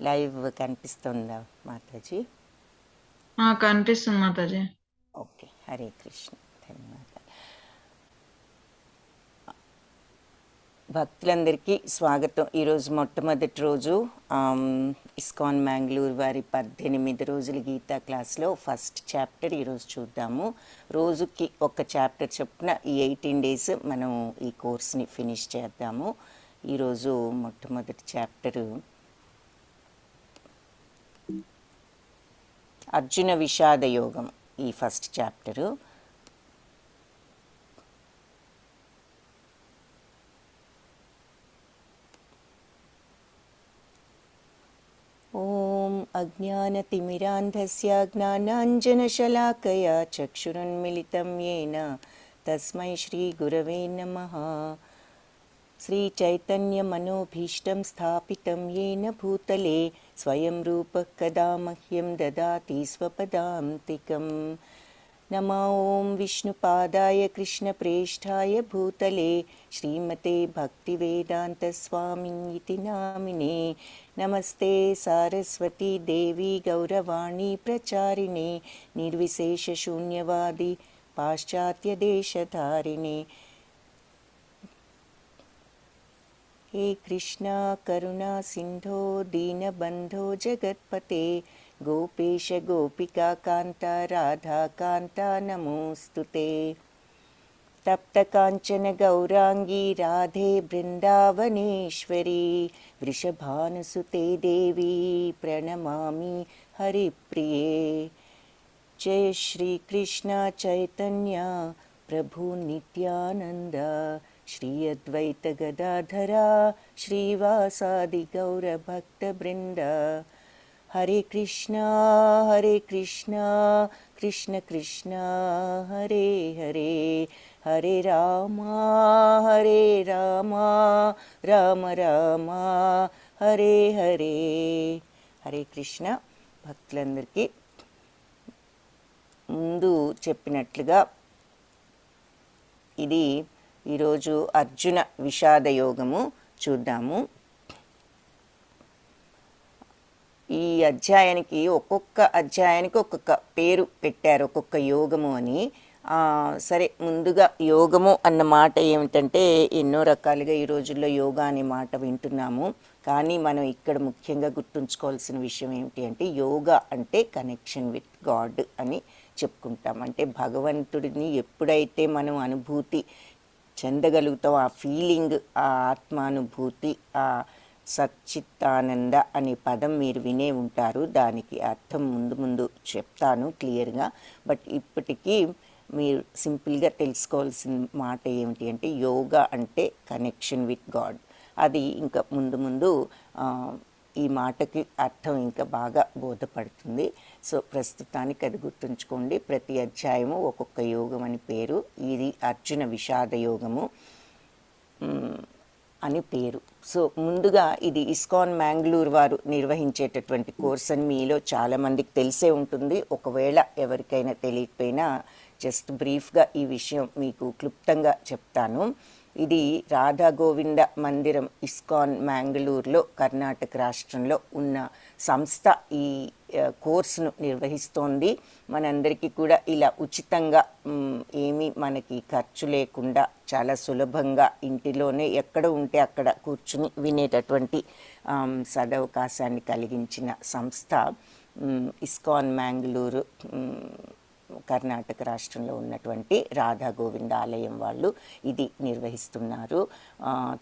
Live కనిపిస్తుందా మాతాజీ? కనిపిస్తుంది Mataji. Okay, Hare Krishna. ధన్యవాదాలు. భక్తులందరికీ స్వాగతం. ఈరోజు మొట్టమొదటి రోజు ఇస్కాన్ మ్యాంగ్లూర్ వారి 18 రోజుల గీతా క్లాస్లో ఫస్ట్ చాప్టర్ ఈరోజు చూద్దాము. రోజుకి ఒక చాప్టర్ చొప్పున ఈ 18 డేస్ మనం ఈ కోర్స్ని ఫినిష్ చేద్దాము. ఈరోజు మొట్టమొదటి చాప్టరు అర్జున విషాద యోగం, ఈ ఫస్ట్ చాప్టరు. ఓం అజ్ఞానతిమిరాంధస్య జ్ఞానాంజనశలాకయా చక్షురున్మిళితం యేన తస్మై శ్రీగురవే నమః. శ్రీచైతన్యమనోభీష్టం స్థాపితం యేన భూతలే స్వయం రూపః కదా మహ్యం దదాతి స్వపదాంతికం. నమో ఓం విష్ణుపాదాయ కృష్ణప్రేష్ఠాయ భూతలే శ్రీమతే భక్తివేదాంతస్వామినితి నామినే. నమస్తే సారస్వతీ దేవి గౌరవాణి ప్రచారిణే నిర్విశేషశూన్యవాది పాశ్చాత్యదేశధారిణే. हे कृष्णा करुणा सिंधो दीनबंधो जगत्पते गोपेश गोपिका कांता राधा कांता नमोस्तुते. तप्त कांचन गौरांगी राधे बृंदावनेश्वरी वृषभानुसुते देवी प्रणमामि हरिप्रिये. जय श्री कृष्ण चैतन्य प्रभु नित्यानंद श्री अद्वैत गदाधरा श्रीवासादि गौरभक्तवृंद. हरे कृष्णा कृष्ण कृष्ण हरे हरे, हरे राम राम राम हरे हरे. हरे कृष्ण. భక్తులందరికీ ముందు చెప్పినట్లుగా ఇది ఈరోజు అర్జున విషాద యోగము చూద్దాము. ఈ అధ్యాయానికి ఒక్కొక్క అధ్యాయానికి ఒక్కొక్క పేరు పెట్టారు, ఒక్కొక్క యోగము అని. సరే, ముందుగా యోగము అన్న మాట ఏమిటంటే, ఎన్నో రకాలుగా ఈ రోజుల్లో యోగా అనే మాట వింటున్నాము. కానీ మనం ఇక్కడ ముఖ్యంగా గుర్తుంచుకోవాల్సిన విషయం ఏమిటి అంటే, యోగా అంటే కనెక్షన్ విత్ గాడ్ అని చెప్పుకుంటాం. అంటే భగవంతుడిని ఎప్పుడైతే మనం అనుభూతి చెందగలుగుతాం, ఆ ఫీలింగ్, ఆ ఆత్మానుభూతి, ఆ సచ్చిత్తానంద అనే పదం మీరు వినే ఉంటారు. దానికి అర్థం ముందు ముందు చెప్తాను క్లియర్గా. బట్ ఇప్పటికీ మీరు సింపుల్గా తెలుసుకోవాల్సిన మాట ఏమిటి అంటే, యోగా అంటే కనెక్షన్ విత్ గాడ్. అది ఇంకా ముందు ముందు ఈ మాటకి అర్థం ఇంకా బాగా బోధపడుతుంది. సో ప్రస్తుతానికి అది గుర్తుంచుకోండి. ప్రతి అధ్యాయము ఒక్కొక్క యోగం అని పేరు. ఇది అర్జున విషాద యోగము అని పేరు. సో ముందుగా ఇది ఇస్కాన్ మ్యాంగ్లూర్ వారు నిర్వహించేటటువంటి కోర్స్ అని మీలో చాలామందికి తెలిసే ఉంటుంది. ఒకవేళ ఎవరికైనా తెలియకపోయినా జస్ట్ బ్రీఫ్గా ఈ విషయం మీకు క్లుప్తంగా చెప్తాను. ఇది రాధా గోవింద మందిరం ఇస్కాన్ మ్యాంగ్లూర్లో కర్ణాటక రాష్ట్రంలో ఉన్న సంస్థ ఈ కోర్సును నిర్వహిస్తోంది. మనందరికీ కూడా ఇలా ఉచితంగా, ఏమీ మనకి ఖర్చు లేకుండా చాలా సులభంగా ఇంటిలోనే ఎక్కడ ఉంటే అక్కడ కూర్చుని వినేటటువంటి సదవకాశాన్ని కలిగించిన సంస్థ ఇస్కాన్ మ్యాంగ్లూరు, కర్ణాటక రాష్ట్రంలో ఉన్నటువంటి రాధా గోవింద ఆలయం వాళ్ళు ఇది నిర్వహిస్తున్నారు.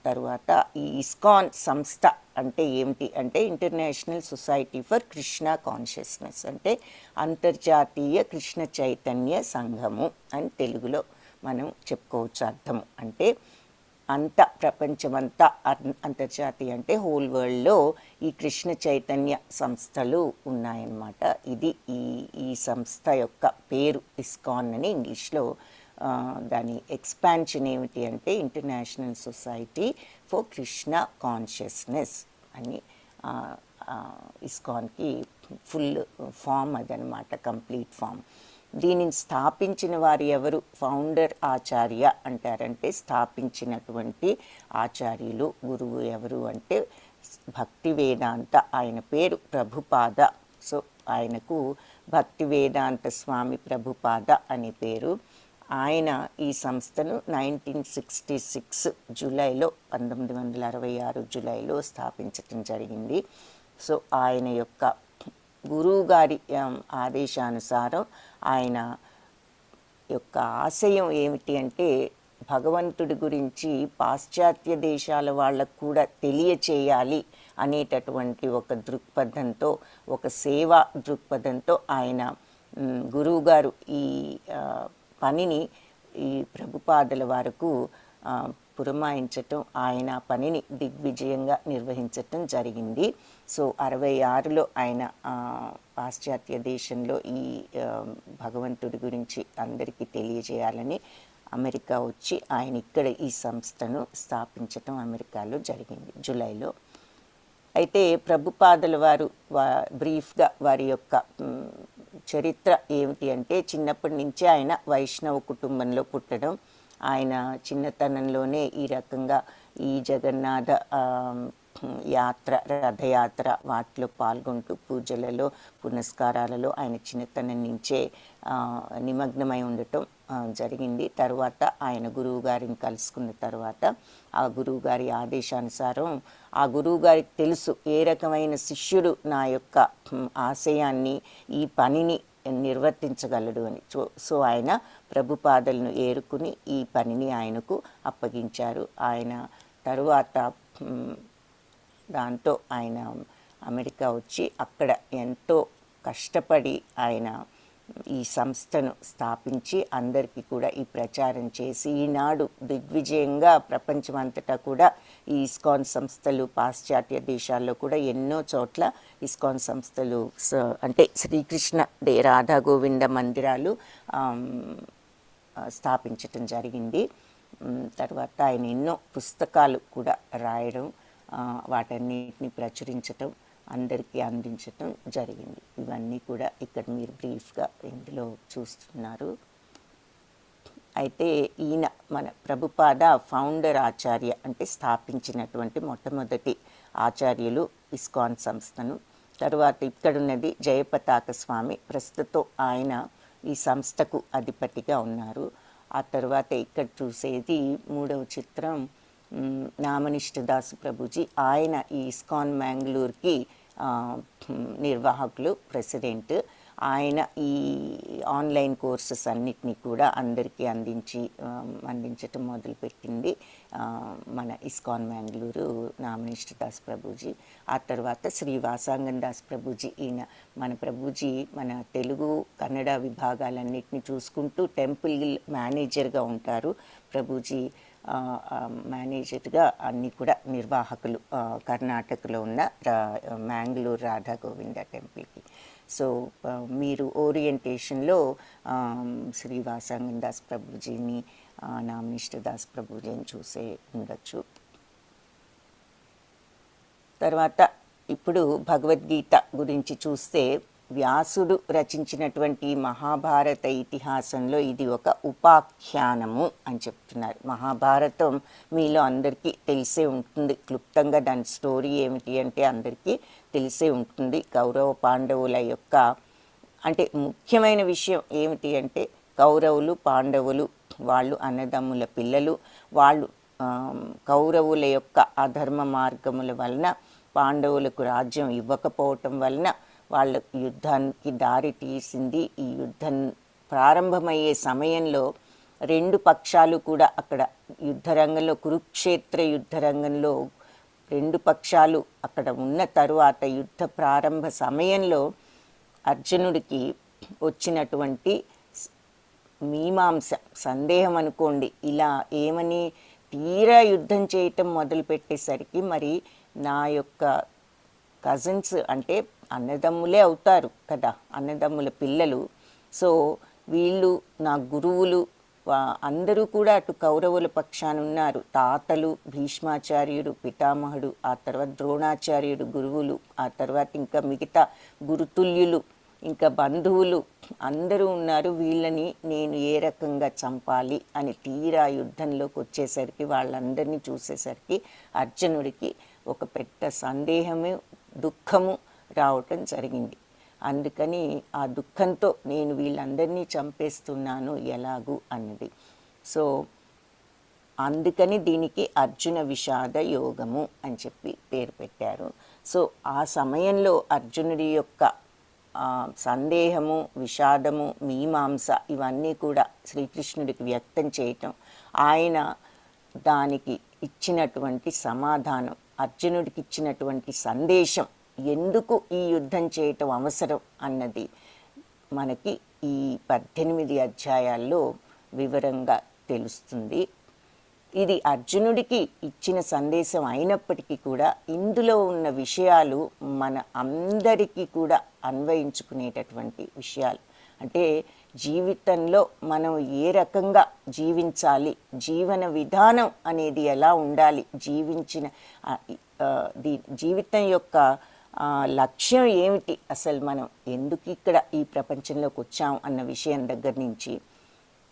తరువాత ఈ ఇస్కాన్ సంస్థ అంటే ఏమిటి అంటే, international society for Krishna consciousness, అంటే అంతర్జాతీయ కృష్ణ చైతన్య సంఘము అని తెలుగులో మనం చెప్పుకోవచ్చు. అర్థము అంటే అంత ప్రపంచమంతా, అంతర్జాతీయ అంటే హోల్ వరల్డ్లో ఈ కృష్ణ చైతన్య సంస్థలు ఉన్నాయన్నమాట. ఇది ఈ సంస్థ యొక్క పేరు ఇస్కాన్ అని ఇంగ్లీష్లో. దాని ఎక్స్పాన్షన్ ఏమిటి అంటే international society for Krishna consciousness అని ఇస్కాన్కి ఫుల్ ఫామ్ అదనమాట, కంప్లీట్ ఫామ్. దీనిని స్థాపించిన వారు ఎవరు? ఫౌండర్ ఆచార్య అంటారంటే స్థాపించినటువంటి ఆచార్యులు, గురువు ఎవరు అంటే భక్తి వేదాంత, ఆయన పేరు ప్రభుపాద. సో ఆయనకు భక్తి వేదాంత స్వామి ప్రభుపాద అనే పేరు. ఆయన ఈ సంస్థను 1966 జూలైలో 1966 జూలైలో స్థాపించటం జరిగింది. సో ఆయన యొక్క గురువు గారి ఆదేశానుసారం ఆయన యొక్క ఆశయం ఏమిటి అంటే భగవంతుడి గురించి పాశ్చాత్య దేశాల వాళ్ళకు కూడా తెలియచేయాలి అనేటటువంటి ఒక దృక్పథంతో, ఒక సేవా దృక్పథంతో ఆయన గురువుగారు ఈ పనిని ఈ ప్రభుపాదల వరకు పురమాయించటం, ఆయన పనిని దిగ్విజయంగా నిర్వహించటం జరిగింది. సో 66లో ఆయన పాశ్చాత్య దేశంలో ఈ భగవంతుడి గురించి అందరికీ తెలియజేయాలని అమెరికా వచ్చి ఆయన ఇక్కడ ఈ సంస్థను స్థాపించటం అమెరికాలో జరిగింది జూలైలో. అయితే ప్రభుపాదల వారు బ్రీఫ్గా వారి యొక్క చరిత్ర ఏమిటి అంటే, చిన్నప్పటి నుంచే ఆయన వైష్ణవ కుటుంబంలో పుట్టడం, ఆయన చిన్నతనంలోనే ఈ రకంగా ఈ జగన్నాథ యాత్ర, రథయాత్ర వాటిలో పాల్గొంటూ పూజలలో పునస్కారాలలో ఆయన చిన్నతనం నుంచే నిమగ్నమై ఉండటం జరిగింది. తర్వాత ఆయన గురువు గారిని కలుసుకున్న తర్వాత ఆ గురువు గారి ఆదేశానుసారం ఆ గురువు గారికి తెలుసు ఏ రకమైన శిష్యుడు నా యొక్క ఆశయాన్ని, ఈ పనిని నిర్వర్తించగలడు అని. సో ఆయన ప్రభుపాదలను ఏరుకుని ఈ పనిని ఆయనకు అప్పగించారు. ఆయన తరువాత దాంతో ఆయన అమెరికా వచ్చి అక్కడ ఎంతో కష్టపడి ఆయన ఈ సంస్థను స్థాపించి అందరికీ కూడా ఈ ప్రచారం చేసి ఈనాడు దిగ్విజయంగా ప్రపంచమంతటా కూడా ఈ ఇస్కాన్ సంస్థలు పాశ్చాత్య దేశాల్లో కూడా ఎన్నో చోట్ల ఇస్కాన్ సంస్థలు అంటే శ్రీకృష్ణ రాధా గోవింద మందిరాలు స్థాపించటం జరిగింది. తర్వాత ఆయన ఎన్నో పుస్తకాలు కూడా రాయడం, వాటన్నిటిని ప్రచురించటం, అందరికీ అందించటం జరిగింది. ఇవన్నీ కూడా ఇక్కడ మీరు బ్రీఫ్గా ఇందులో చూస్తున్నారు. అయితే ఈయన మన ప్రభుపాద ఫౌండర్ ఆచార్య, అంటే స్థాపించినటువంటి మొట్టమొదటి ఆచార్యులు ఇస్కాన్ సంస్థను. తర్వాత ఇక్కడున్నది జయపతాక స్వామి, ప్రస్తుతం ఆయన ఈ సంస్థకు అధిపతిగా ఉన్నారు. ఆ తర్వాత ఇక్కడ చూసేది మూడవ చిత్రం నామనిష్ఠ దాస్ ప్రభుజీ. ఆయన ఈ ఇస్కాన్ మ్యాంగ్లూర్కి నిర్వాహకులు, ప్రెసిడెంట్. ఆయన ఈ ఆన్లైన్ కోర్సెస్ అన్నిటినీ కూడా అందరికీ అందించటం మొదలుపెట్టింది మన ఇస్కాన్ మ్యాంగ్లూరు నామనిష్ఠ దాస్ ప్రభుజీ. ఆ తర్వాత శ్రీ వాసాంగన్ దాస్ ప్రభుజీ, ఈయన మన ప్రభుజీ మన తెలుగు కన్నడ విభాగాలన్నిటిని చూసుకుంటూ టెంపుల్ మేనేజర్గా ఉంటారు. ప్రభుజీ మేనేజర్గా అన్నీ కూడా నిర్వాహకులు కర్ణాటకలో ఉన్న మ్యాంగ్లూర్ రాధా గోవింద టెంపుల్కి. సో మీరు ఓరియంటేషన్లో శ్రీ వాసాంగన్ దాస్ ప్రభుజీని, నామనిష్ఠ దాస్ ప్రభుజీని చూసే ఉండొచ్చు. తర్వాత ఇప్పుడు భగవద్గీత గురించి చూస్తే, వ్యాసుడు రచించినటువంటి మహాభారత ఇతిహాసంలో ఇది ఒక ఉపాఖ్యానము అని చెప్తున్నారు. మహాభారతం మీలో అందరికీ తెలిసే ఉంటుంది. క్లుప్తంగా దాని స్టోరీ ఏమిటి అంటే అందరికీ తెలిసే ఉంటుంది. కౌరవ పాండవుల యొక్క అంటే ముఖ్యమైన విషయం ఏమిటి అంటే, కౌరవులు పాండవులు వాళ్ళు అన్నదమ్ముల పిల్లలు. వాళ్ళు కౌరవుల యొక్క అధర్మ మార్గముల వలన పాండవులకు రాజ్యం ఇవ్వకపోవటం వలన వాళ్ళ యుద్ధానికి దారి తీసింది. ఈ యుద్ధం ప్రారంభమయ్యే సమయంలో రెండు పక్షాలు కూడా అక్కడ యుద్ధరంగంలో, కురుక్షేత్ర యుద్ధరంగంలో రెండు పక్షాలు అక్కడ ఉన్న తరువాత యుద్ధ ప్రారంభ సమయంలో అర్జునుడికి వచ్చినటువంటి మీమాంస, సందేహం అనుకోండి, ఇలా ఏమని తీరా యుద్ధం చేయటం మొదలుపెట్టేసరికి మరి నా యొక్క కజిన్స్ అంటే అన్నదమ్ములే అవుతారు కదా, అన్నదమ్ముల పిల్లలు. సో వీళ్ళు నా గురువులు అందరూ కూడా అటు కౌరవుల పక్షాన ఉన్నారు. తాతలు భీష్మాచార్యుడు పితామహుడు, ఆ తర్వాత ద్రోణాచార్యుడు గురువులు, ఆ తర్వాత ఇంకా మిగతా గురుతుల్యులు, ఇంకా బంధువులు అందరూ ఉన్నారు. వీళ్ళని నేను ఏ రకంగా చంపాలి అని తీరా యుద్ధంలోకి వచ్చేసరికి వాళ్ళందరినీ చూసేసరికి అర్జునుడికి ఒక పెద్ద సందేహము, దుఃఖము రావటం జరిగింది. అందుకని ఆ దుఃఖంతో నేను వీళ్ళందరినీ చంపేస్తున్నాను ఎలాగూ అన్నది. సో అందుకని దీనికి అర్జున విషాద యోగము అని చెప్పి పేరు పెట్టారు. సో ఆ సమయంలో అర్జునుడి యొక్క సందేహము, విషాదము, మీమాంస ఇవన్నీ కూడా శ్రీకృష్ణుడికి వ్యక్తం చేయటం, ఆయన దానికి ఇచ్చినటువంటి సమాధానం, అర్జునుడికి ఇచ్చినటువంటి సందేశం, ఎందుకు ఈ యుద్ధం చేయటం అవసరం అన్నది మనకి ఈ 18 అధ్యాయాల్లో వివరంగా తెలుస్తుంది. ఇది అర్జునుడికి ఇచ్చిన సందేశం అయినప్పటికీ కూడా ఇందులో ఉన్న విషయాలు మన అందరికీ కూడా అన్వయించుకునేటటువంటి విషయాలు. అంటే జీవితంలో మనం ఏ రకంగా జీవించాలి, జీవన విధానం అనేది ఎలా ఉండాలి, జీవితం యొక్క లక్ష్యం ఏమిటి, అసలు మనం ఎందుకు ఇక్కడ ఈ ప్రపంచంలోకి వచ్చాం అన్న విషయం దగ్గర నుంచి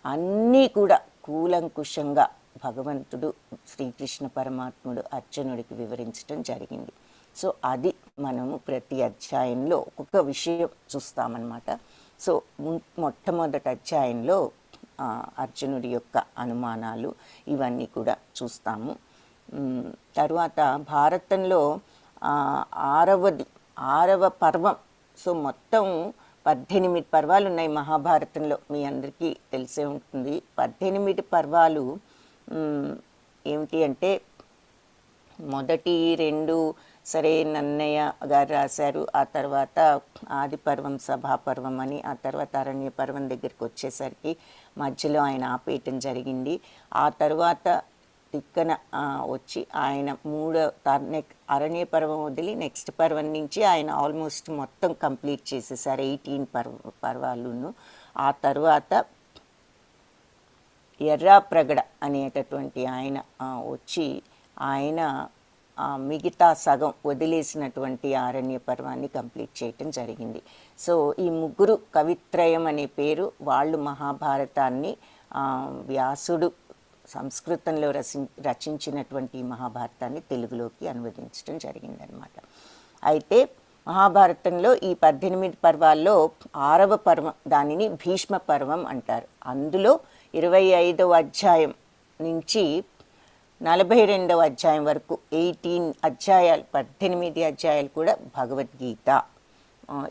అన్నీ కూడా కూలంకుషంగా భగవంతుడు శ్రీకృష్ణ పరమాత్ముడు అర్జునుడికి వివరించడం జరిగింది. సో అది మనము ప్రతి అధ్యాయంలో ఒక్కొక్క విషయం చూస్తామన్నమాట. సో మొట్టమొదటి అధ్యాయంలో అర్జునుడి యొక్క అనుమానాలు ఇవన్నీ కూడా చూస్తాము. తరువాత భారతంలో 6వ పర్వం. సో మొత్తం 18 పర్వాలు ఉన్నాయి మహాభారతంలో, మీ అందరికీ తెలిసే ఉంటుంది. 18 పర్వాలు ఏమిటి అంటే, మొదటి 2 సరే నన్నయ్య గారు రాశారు, ఆ తర్వాత ఆది పర్వం, సభాపర్వం అని, ఆ తర్వాత అరణ్య పర్వం దగ్గరికి వచ్చేసరికి మధ్యలో ఆయన ఆపేయటం జరిగింది. ఆ తర్వాత తిక్కన వచ్చి ఆయన అరణ్య పర్వం వదిలి నెక్స్ట్ పర్వం నుంచి ఆయన ఆల్మోస్ట్ మొత్తం కంప్లీట్ చేసేసారు 18 పర్వాలును. ఆ తర్వాత ఎర్రాప్రగడ అనేటటువంటి ఆయన వచ్చి ఆయన మిగతా సగం వదిలేసినటువంటి అరణ్య పర్వాన్ని కంప్లీట్ చేయటం జరిగింది. సో ఈ ముగ్గురు కవిత్రయం అనే పేరు, వాళ్ళు మహాభారతాన్ని వ్యాసుడు సంస్కృతంలో రచించినటువంటి మహాభారతాన్ని తెలుగులోకి అనువదించడం జరిగిందనమాట. అయితే మహాభారతంలో ఈ 18 పర్వాల్లో 6వ పర్వం, దానిని భీష్మ పర్వం అంటారు. అందులో 25వ అధ్యాయం నుంచి 42వ అధ్యాయం వరకు 18 అధ్యాయాలు, 18 అధ్యాయాలు కూడా భగవద్గీత.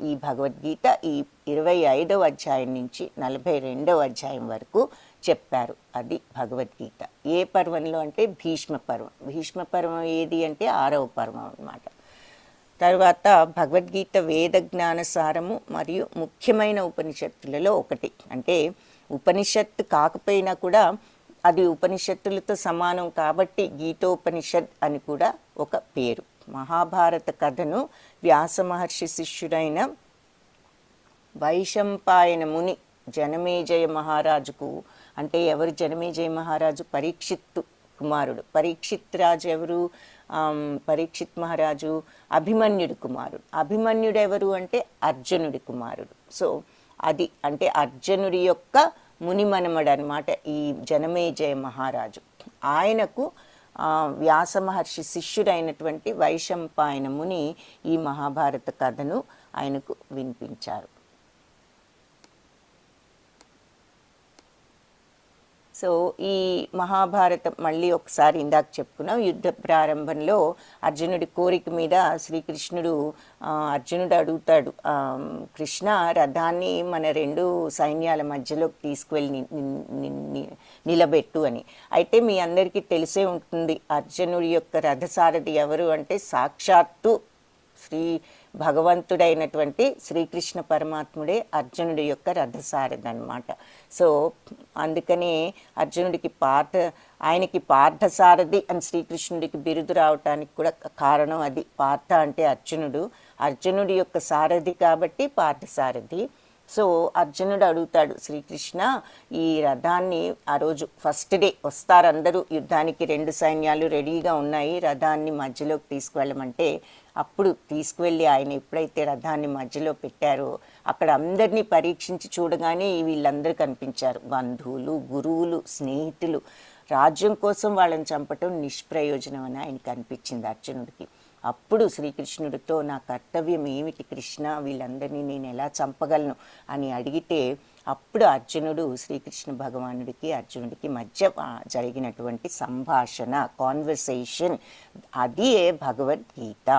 ఈ భగవద్గీత ఈ 25వ అధ్యాయం నుంచి 42వ అధ్యాయం వరకు చెప్పారు. అది భగవద్గీత. ఏ పర్వంలో అంటే భీష్మ పర్వం. భీష్మ పర్వం ఏది అంటే 6వ పర్వం అన్నమాట. తర్వాత భగవద్గీత వేద జ్ఞాన సారము మరియు ముఖ్యమైన ఉపనిషత్తులలో ఒకటి. అంటే ఉపనిషత్తు కాకపోయినా కూడా అది ఉపనిషత్తులతో సమానం కాబట్టి గీతోపనిషత్ అని కూడా ఒక పేరు. మహాభారత కథను వ్యాస మహర్షి శిష్యుడైన వైశంపాయన ముని జనమేజయ మహారాజుకు, అంటే ఎవరు జనమేజయ మహారాజు? పరీక్షిత్తు కుమారుడు. పరీక్షిత్ రాజు ఎవరు? పరీక్షిత్ మహారాజు అభిమన్యుడి కుమారుడు. అభిమన్యుడు ఎవరు అంటే అర్జునుడి కుమారుడు. సో అది అంటే అర్జునుడి యొక్క మునిమనమడు అనమాట ఈ జనమేజయ మహారాజు. ఆయనకు వ్యాస మహర్షి శిష్యుడైనటువంటి వైశంపాయన ముని ఈ మహాభారత కథను ఆయనకు వినిపించారు. సో ఈ మహాభారతం మళ్ళీ ఒకసారి ఇందాక చెప్పుకున్నాం. యుద్ధ ప్రారంభంలో అర్జునుడి కోరిక మీద శ్రీకృష్ణుడు అర్జునుడు అడుగుతాడు, కృష్ణ రథాన్ని మన 2 సైన్యాల మధ్యలోకి తీసుకువెళ్ళి నిలబెట్టు అని. అయితే మీ అందరికీ తెలిసే ఉంటుంది అర్జునుడి యొక్క రథసారథి ఎవరు అంటే సాక్షాత్తు భగవంతుడైనటువంటి శ్రీకృష్ణ పరమాత్ముడే అర్జునుడి యొక్క రథసారథి అన్నమాట. సో అందుకనే అర్జునుడికి ఆయనకి పార్థసారథి అని శ్రీకృష్ణుడికి బిరుదు రావటానికి కూడా కారణం అది. పార్థ అంటే అర్జునుడి యొక్క సారథి కాబట్టి పార్థసారథి. సో అర్జునుడు అడుగుతాడు, శ్రీకృష్ణ ఈ రథాన్ని ఆ రోజు ఫస్ట్ డే వస్తారు అందరూ యుద్ధానికి, 2 సైన్యాలు రెడీగా ఉన్నాయి, రథాన్ని మధ్యలోకి తీసుకువెళ్ళమంటే అప్పుడు తీసుకువెళ్ళి ఆయన ఎప్పుడైతే రథాన్ని మధ్యలో పెట్టారో అక్కడ అందరినీ పరీక్షించి చూడగానే వీళ్ళందరూ కనిపించారు. బంధువులు, గురువులు, స్నేహితులు. రాజ్యం కోసం వాళ్ళని చంపటం నిష్ప్రయోజనం అని ఆయనకు అనిపించింది అర్జునుడికి. అప్పుడు శ్రీకృష్ణుడితో నా కర్తవ్యం ఏమిటి కృష్ణ, వీళ్ళందరినీ నేను ఎలా చంపగలను అని అడిగితే అప్పుడు అర్జునుడు శ్రీకృష్ణ భగవానుడికి అర్జునుడికి మధ్య జరిగినటువంటి సంభాషణ, కాన్వర్సేషన్, అది భగవద్గీత.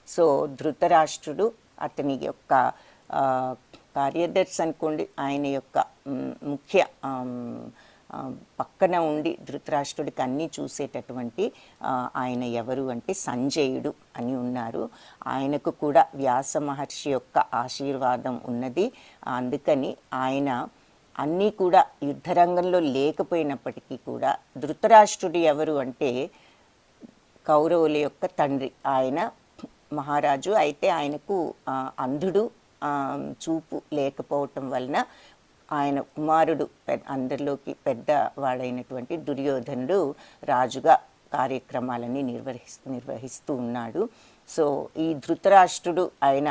సో ధృతరాష్ట్రుడు అతని యొక్క కార్యదర్శి అనుకోండి, ఆయన యొక్క ముఖ్య పక్కన ఉండి ధృతరాష్ట్రుడికి అన్నీ చూసేటటువంటి ఆయన ఎవరు అంటే సంజయుడు అని ఉన్నారు. ఆయనకు కూడా వ్యాస మహర్షి యొక్క ఆశీర్వాదం ఉన్నది. అందుకని ఆయన అన్నీ కూడా యుద్ధరంగంలో లేకపోయినప్పటికీ కూడా ధృతరాష్ట్రుడు ఎవరు అంటే కౌరవుల యొక్క తండ్రి, ఆయన మహారాజు. అయితే ఆయనకు అంధుడు, చూపు లేకపోవటం వలన ఆయన కుమారుడు అందరిలోకి పెద్దవాడైనటువంటి దుర్యోధనుడు రాజుగా కార్యక్రమాలని నిర్వహిస్తూ ఉన్నాడు. సో ఈ ధృతరాష్ట్రుడు ఆయన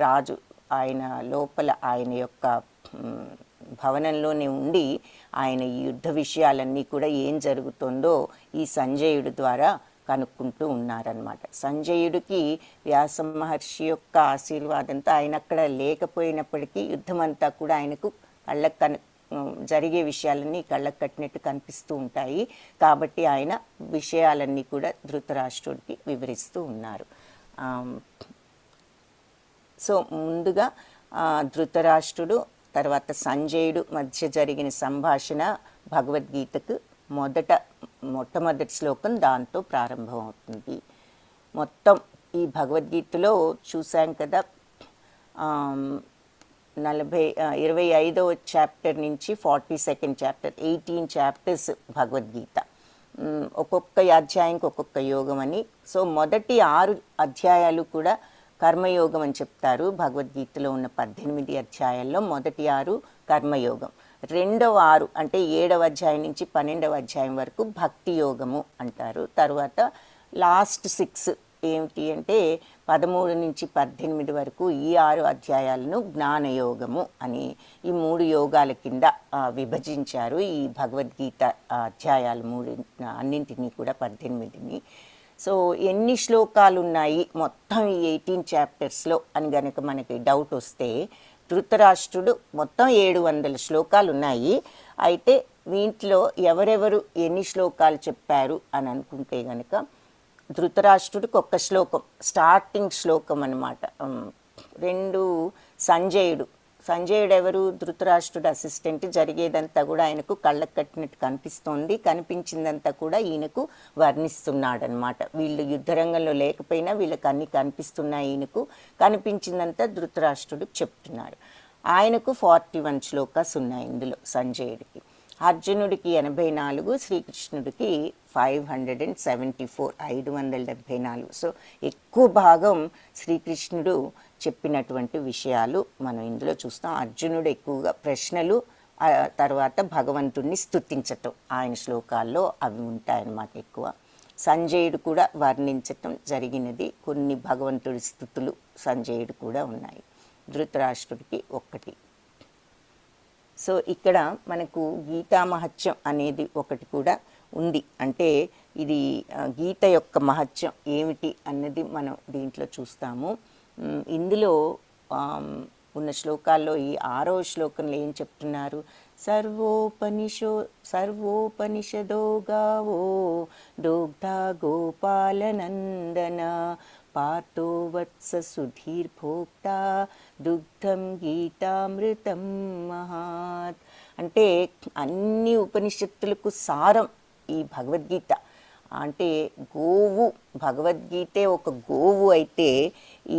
రాజు, ఆయన లోపల ఆయన యొక్క భవనంలోనే ఉండి ఆయన ఈ యుద్ధ విషయాలన్నీ కూడా ఏం జరుగుతుందో ఈ సంజయుడు ద్వారా కనుక్కుంటూ ఉన్నారనమాట. సంజయుడికి వ్యాస మహర్షి యొక్క ఆశీర్వాదంతో ఆయన అక్కడ లేకపోయినప్పటికీ యుద్ధం అంతా కూడా ఆయనకు జరిగే విషయాలన్నీ కళ్ళకు కట్టినట్టు కనిపిస్తూ ఉంటాయి. కాబట్టి ఆయన విషయాలన్నీ కూడా ధృతరాష్ట్రుడికి వివరిస్తూ ఉన్నారు. సో ముందుగా ధృతరాష్ట్రుడు తర్వాత సంజయుడు మధ్య జరిగిన సంభాషణ భగవద్గీతకు మొట్టమొదటి శ్లోకం దాంతో ప్రారంభమవుతుంది. మొత్తం ఈ భగవద్గీతలో చూసాం కదా, 25వ చాప్టర్ నుంచి 42nd చాప్టర్, 18 చాప్టర్స్ భగవద్గీత. ఒక్కొక్క అధ్యాయంకి ఒక్కొక్క యోగం అని. సో మొదటి 6 అధ్యాయాలు కూడా కర్మయోగం అని చెప్తారు. భగవద్గీతలో ఉన్న 18 అధ్యాయాల్లో మొదటి 6 కర్మయోగం, రెండవ 6 అంటే 7వ అధ్యాయం నుంచి 12వ అధ్యాయం వరకు భక్తి యోగము అంటారు. తర్వాత లాస్ట్ 6 ఏమిటి అంటే 13 నుంచి 18 వరకు ఈ 6 అధ్యాయాలను జ్ఞానయోగము అని ఈ 3 యోగాల కింద విభజించారు ఈ భగవద్గీత అధ్యాయాలు అన్నింటినీ కూడా 18ని. సో ఎన్ని శ్లోకాలు ఉన్నాయి మొత్తం ఈ 18 చాప్టర్స్లో అని గనక మనకి డౌట్ వస్తే, ధృతరాష్ట్రుడు మొత్తం 700 శ్లోకాలు ఉన్నాయి. అయితే వీటిలో ఎవరెవరు ఎన్ని శ్లోకాలు చెప్పారు అని అనుకుంటే గనక ధృతరాష్ట్రుడికి ఒక్క శ్లోకం, స్టార్టింగ్ శ్లోకం అన్నమాట. 2 సంజయుడు ఎవరు? ధృతరాష్ట్రుడు అసిస్టెంట్. జరిగేదంతా కూడా ఆయనకు కళ్ళకు కట్టినట్టు కనిపిస్తోంది, కనిపించిందంతా కూడా ఈయనకు వర్ణిస్తున్నాడనమాట. వీళ్ళు యుద్ధరంగంలో లేకపోయినా వీళ్ళకి అన్నీ కనిపిస్తున్నాయి, ఈయనకు కనిపించిందంతా ధృతరాష్ట్రుడికి చెప్తున్నాడు. ఆయనకు 41 శ్లోకాస్ ఉన్నాయి ఇందులో సంజయుడికి. అర్జునుడికి 84, శ్రీకృష్ణుడికి 574, 574. సో ఎక్కువ భాగం శ్రీకృష్ణుడు చెప్పినటువంటి విషయాలు మనం ఇందులో చూస్తాం. అర్జునుడు ఎక్కువగా ప్రశ్నలు, తర్వాత భగవంతుడిని స్తుతించటం ఆయన శ్లోకాల్లో అవి ఉంటాయన్నమాట ఎక్కువ. సంజయుడు కూడా వర్ణించటం జరిగినది, కొన్ని భగవంతుడి స్తుతులు సంజయుడు కూడా ఉన్నాయి. ధృతరాష్ట్రుడికి 1. సో ఇక్కడ మనకు గీతా మహత్యం అనేది ఒకటి కూడా ఉంది. అంటే ఇది గీత యొక్క మహత్యం ఏమిటి అన్నది మనం దీంట్లో చూస్తాము. ఇందులో ఉన్న శ్లోకాల్లో ఈ 6వ శ్లోకంలో ఏం చెప్తున్నారు? సర్వోపనిషదో గావో దోగ్ధా గోపాలనందన పాతో వత్స సుధీర్భోక్త దుగ్ధం గీతామృతం మహాత్. అంటే అన్ని ఉపనిషత్తులకు సారం ఈ భగవద్గీత. అంటే గోవు, భగవద్గీతే ఒక గోవు అయితే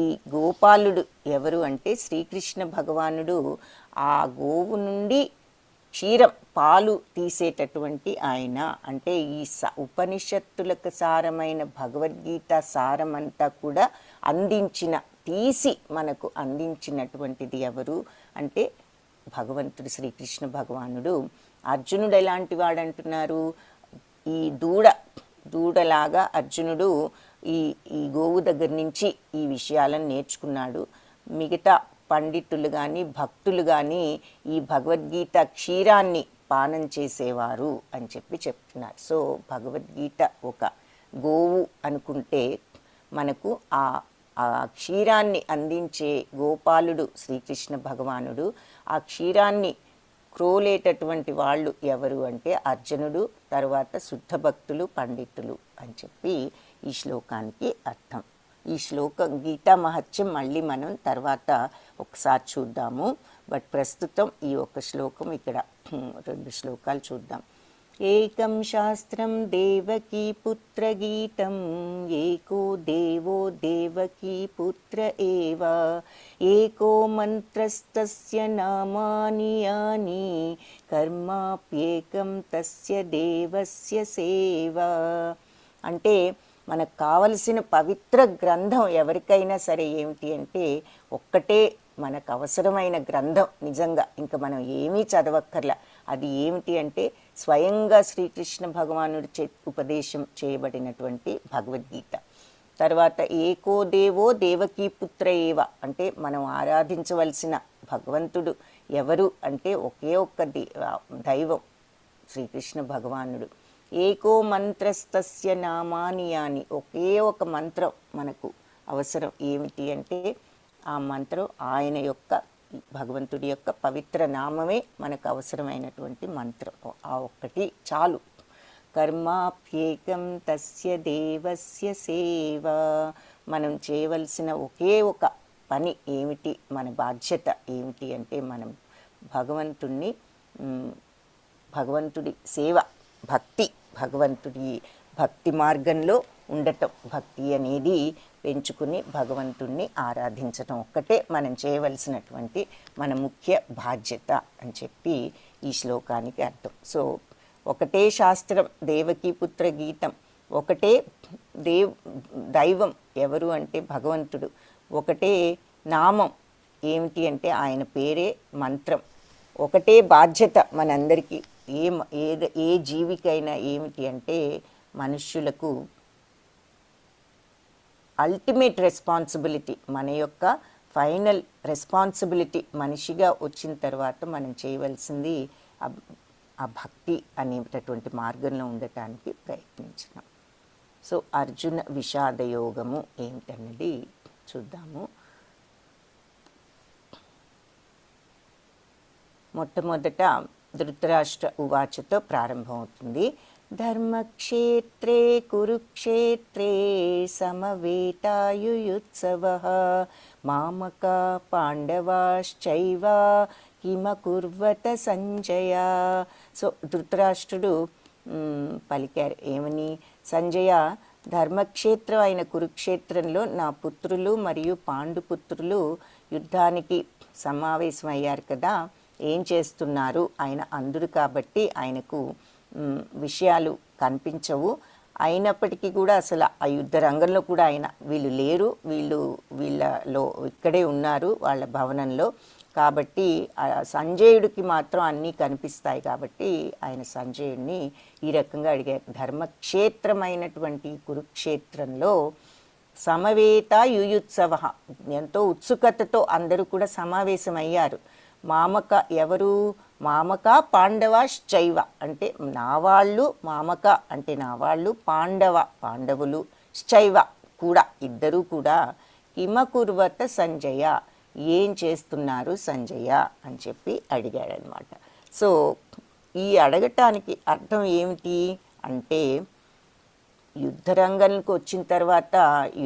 ఈ గోపాలుడు ఎవరు అంటే శ్రీకృష్ణ భగవానుడు. ఆ గోవు నుండి క్షీరం, పాలు తీసేటటువంటి ఆయన. అంటే ఈ ఉపనిషత్తులకు సారమైన భగవద్గీత సారమంతా కూడా తీసి మనకు అందించినటువంటిది ఎవరు అంటే భగవంతుడు శ్రీకృష్ణ భగవానుడు. అర్జునుడు ఎలాంటి వాడు అంటున్నారు? ఈ దూడలాగా అర్జునుడు ఈ గోవు దగ్గర నుంచి ఈ విషయాలను నేర్చుకున్నాడు. మిగతా పండితులు కానీ భక్తులు కానీ ఈ భగవద్గీత క్షీరాన్ని పానం చేసేవారు అని చెప్పి చెప్తున్నారు. సో భగవద్గీత ఒక గోవు అనుకుంటే మనకు ఆ క్షీరాన్ని అందించే గోపాలుడు శ్రీకృష్ణ భగవానుడు. ఆ క్షీరాన్ని క్రోలేటటువంటి వాళ్ళు ఎవరు అంటే అర్జునుడు, తర్వాత శుద్ధ భక్తులు, పండితులు అని చెప్పి ఈ శ్లోకానికి అర్థం. ఈ శ్లోకం గీతా మహత్యం మళ్ళీ మనం తర్వాత ఒకసారి చూద్దాము. బట్ ప్రస్తుతం ఈ ఒక్క శ్లోకం ఇక్కడ 2 శ్లోకాలు చూద్దాం. ఏకం శాస్త్రం దేవకీ పుత్ర గీతం, ఏకో దేవో దేవకీ పుత్ర ఏవ, ఏకో మంత్రస్తస్య నామాని యాని, కర్మాప్యేకం తస్య దేవస్య సేవ. అంటే మనకు కావలసిన పవిత్ర గ్రంథం ఎవరికైనా సరే ఏమిటి అంటే ఒక్కటే మనకు అవసరమైన గ్రంథం. నిజంగా ఇంకా మనం ఏమీ చదవక్కర్లా. అది ఏమిటి అంటే స్వయంగా శ్రీకృష్ణ భగవానుడి ఉపదేశం చేయబడినటువంటి భగవద్గీత. తర్వాత ఏకో దేవో దేవకీ పుత్ర ఏవ, అంటే మనం ఆరాధించవలసిన భగవంతుడు ఎవరు అంటే ఒకే ఒక్క దైవం శ్రీకృష్ణ భగవానుడు. ఏకో మంత్రస్తస్య నామాని యాని, ఒకే ఒక మంత్రం మనకు అవసరం. ఏమిటి అంటే ఆ మంత్రం ఆయన యొక్క భగవంతుడి యొక్క పవిత్ర నామమే మనకు అవసరమైనటువంటి మంత్రం. ఆ ఒక్కటి చాలు. కర్మాప్యేకం తస్య దేవస్య సేవ, మనం చేయవలసిన ఒకే ఒక పని ఏమిటి, మన బాధ్యత ఏమిటి అంటే మనం భగవంతుడి సేవ, భక్తి, భగవంతుడి భక్తి మార్గంలో ఉండటం. భక్తి అనేది పెంచుకుని భగవంతుణ్ణి ఆరాధించటం ఒక్కటే మనం చేయవలసినటువంటి మన ముఖ్య బాధ్యత అని చెప్పి ఈ శ్లోకానికి అర్థం. సో ఒకటే శాస్త్రం దేవకీ పుత్ర గీతం, ఒకటే దైవం ఎవరు అంటే భగవంతుడు, ఒకటే నామం ఏమిటి అంటే ఆయన పేరే మంత్రం, ఒకటే బాధ్యత మనందరికీ. ఏ జీవికైనా ఏమిటి అంటే మనుష్యులకు అల్టిమేట్ రెస్పాన్సిబిలిటీ, మన యొక్క ఫైనల్ రెస్పాన్సిబిలిటీ మనిషిగా వచ్చిన తర్వాత మనం చేయవలసింది ఆ భక్తి అనేటటువంటి మార్గంలో ఉండటానికి ప్రయత్నించడం. సో అర్జున విషాద యోగము ఏమిటన్నది చూద్దాము. మొట్టమొదట ధృతరాష్ట్ర ఉవాచతో ప్రారంభమవుతుంది. ధర్మక్షేత్రే కురుక్షేత్రే సమవేతాయుయుత్సవః మామకా పాండవాశ్చైవ కిమకుర్వత సంజయ. సో ధృతరాష్ట్రుడు పలికారు ఏమని, సంజయ ధర్మక్షేత్రం అయిన కురుక్షేత్రంలో నా పుత్రులు మరియు పాండుపుత్రులు యుద్ధానికి సమావేశమయ్యారు కదా, ఏం చేస్తున్నారు? ఆయన అందుడు కాబట్టి ఆయనకు విషయాలు కనిపించవు. అయినప్పటికీ కూడా అసలు ఆ యుద్ధ రంగంలో కూడా వీళ్ళు లేరు, వీళ్ళలో ఇక్కడే ఉన్నారు వాళ్ళ భవనంలో. కాబట్టి సంజయుడికి మాత్రం అన్నీ కనిపిస్తాయి. కాబట్టి ఆయన సంజయుడిని ఈ రకంగా అడిగారు. ధర్మక్షేత్రమైనటువంటి కురుక్షేత్రంలో సమవేత యుయుత్సవ, ఎంతో ఉత్సుకతతో అందరూ కూడా సమావేశమయ్యారు. మామక ఎవరు? మామక పాండవాశ్చైవ అంటే నా వాళ్ళు, మామక అంటే నా వాళ్ళు, పాండవులు, శ్చైవ కూడా, ఇద్దరూ కూడా కిమకుర్వత సంజయ, ఏం చేస్తున్నారు సంజయ అని చెప్పి అడిగాడనమాట. సో ఈ అడగటానికి అర్థం ఏమిటి అంటే యుద్ధరంగంకి వచ్చిన తర్వాత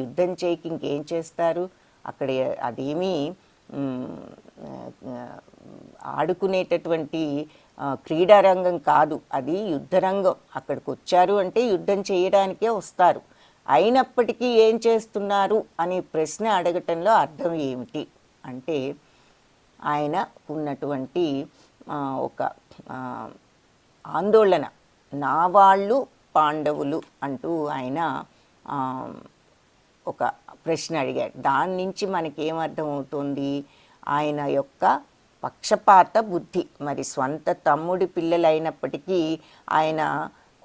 యుద్ధం చేయకి ఇంకేం చేస్తారు? అక్కడ అదేమీ ఆడుకునేటటువంటి క్రీడారంగం కాదు, అది యుద్ధరంగం. అక్కడికి వచ్చారు అంటే యుద్ధం చేయడానికే వస్తారు. అయినప్పటికీ ఏం చేస్తున్నారు అనే ప్రశ్న అడగటంలో అర్థం ఏమిటి అంటే ఆయన ఉన్నటువంటి ఒక ఆందోళన, నా వాళ్ళు పాండవులు అంటూ ఆయన ఒక ప్రశ్న అడిగాడు. దాని నుంచి మనకేమర్థమవుతుంది? ఆయన యొక్క పక్షపాత బుద్ధి. మరి స్వంత తమ్ముడి పిల్లలైనప్పటికీ ఆయన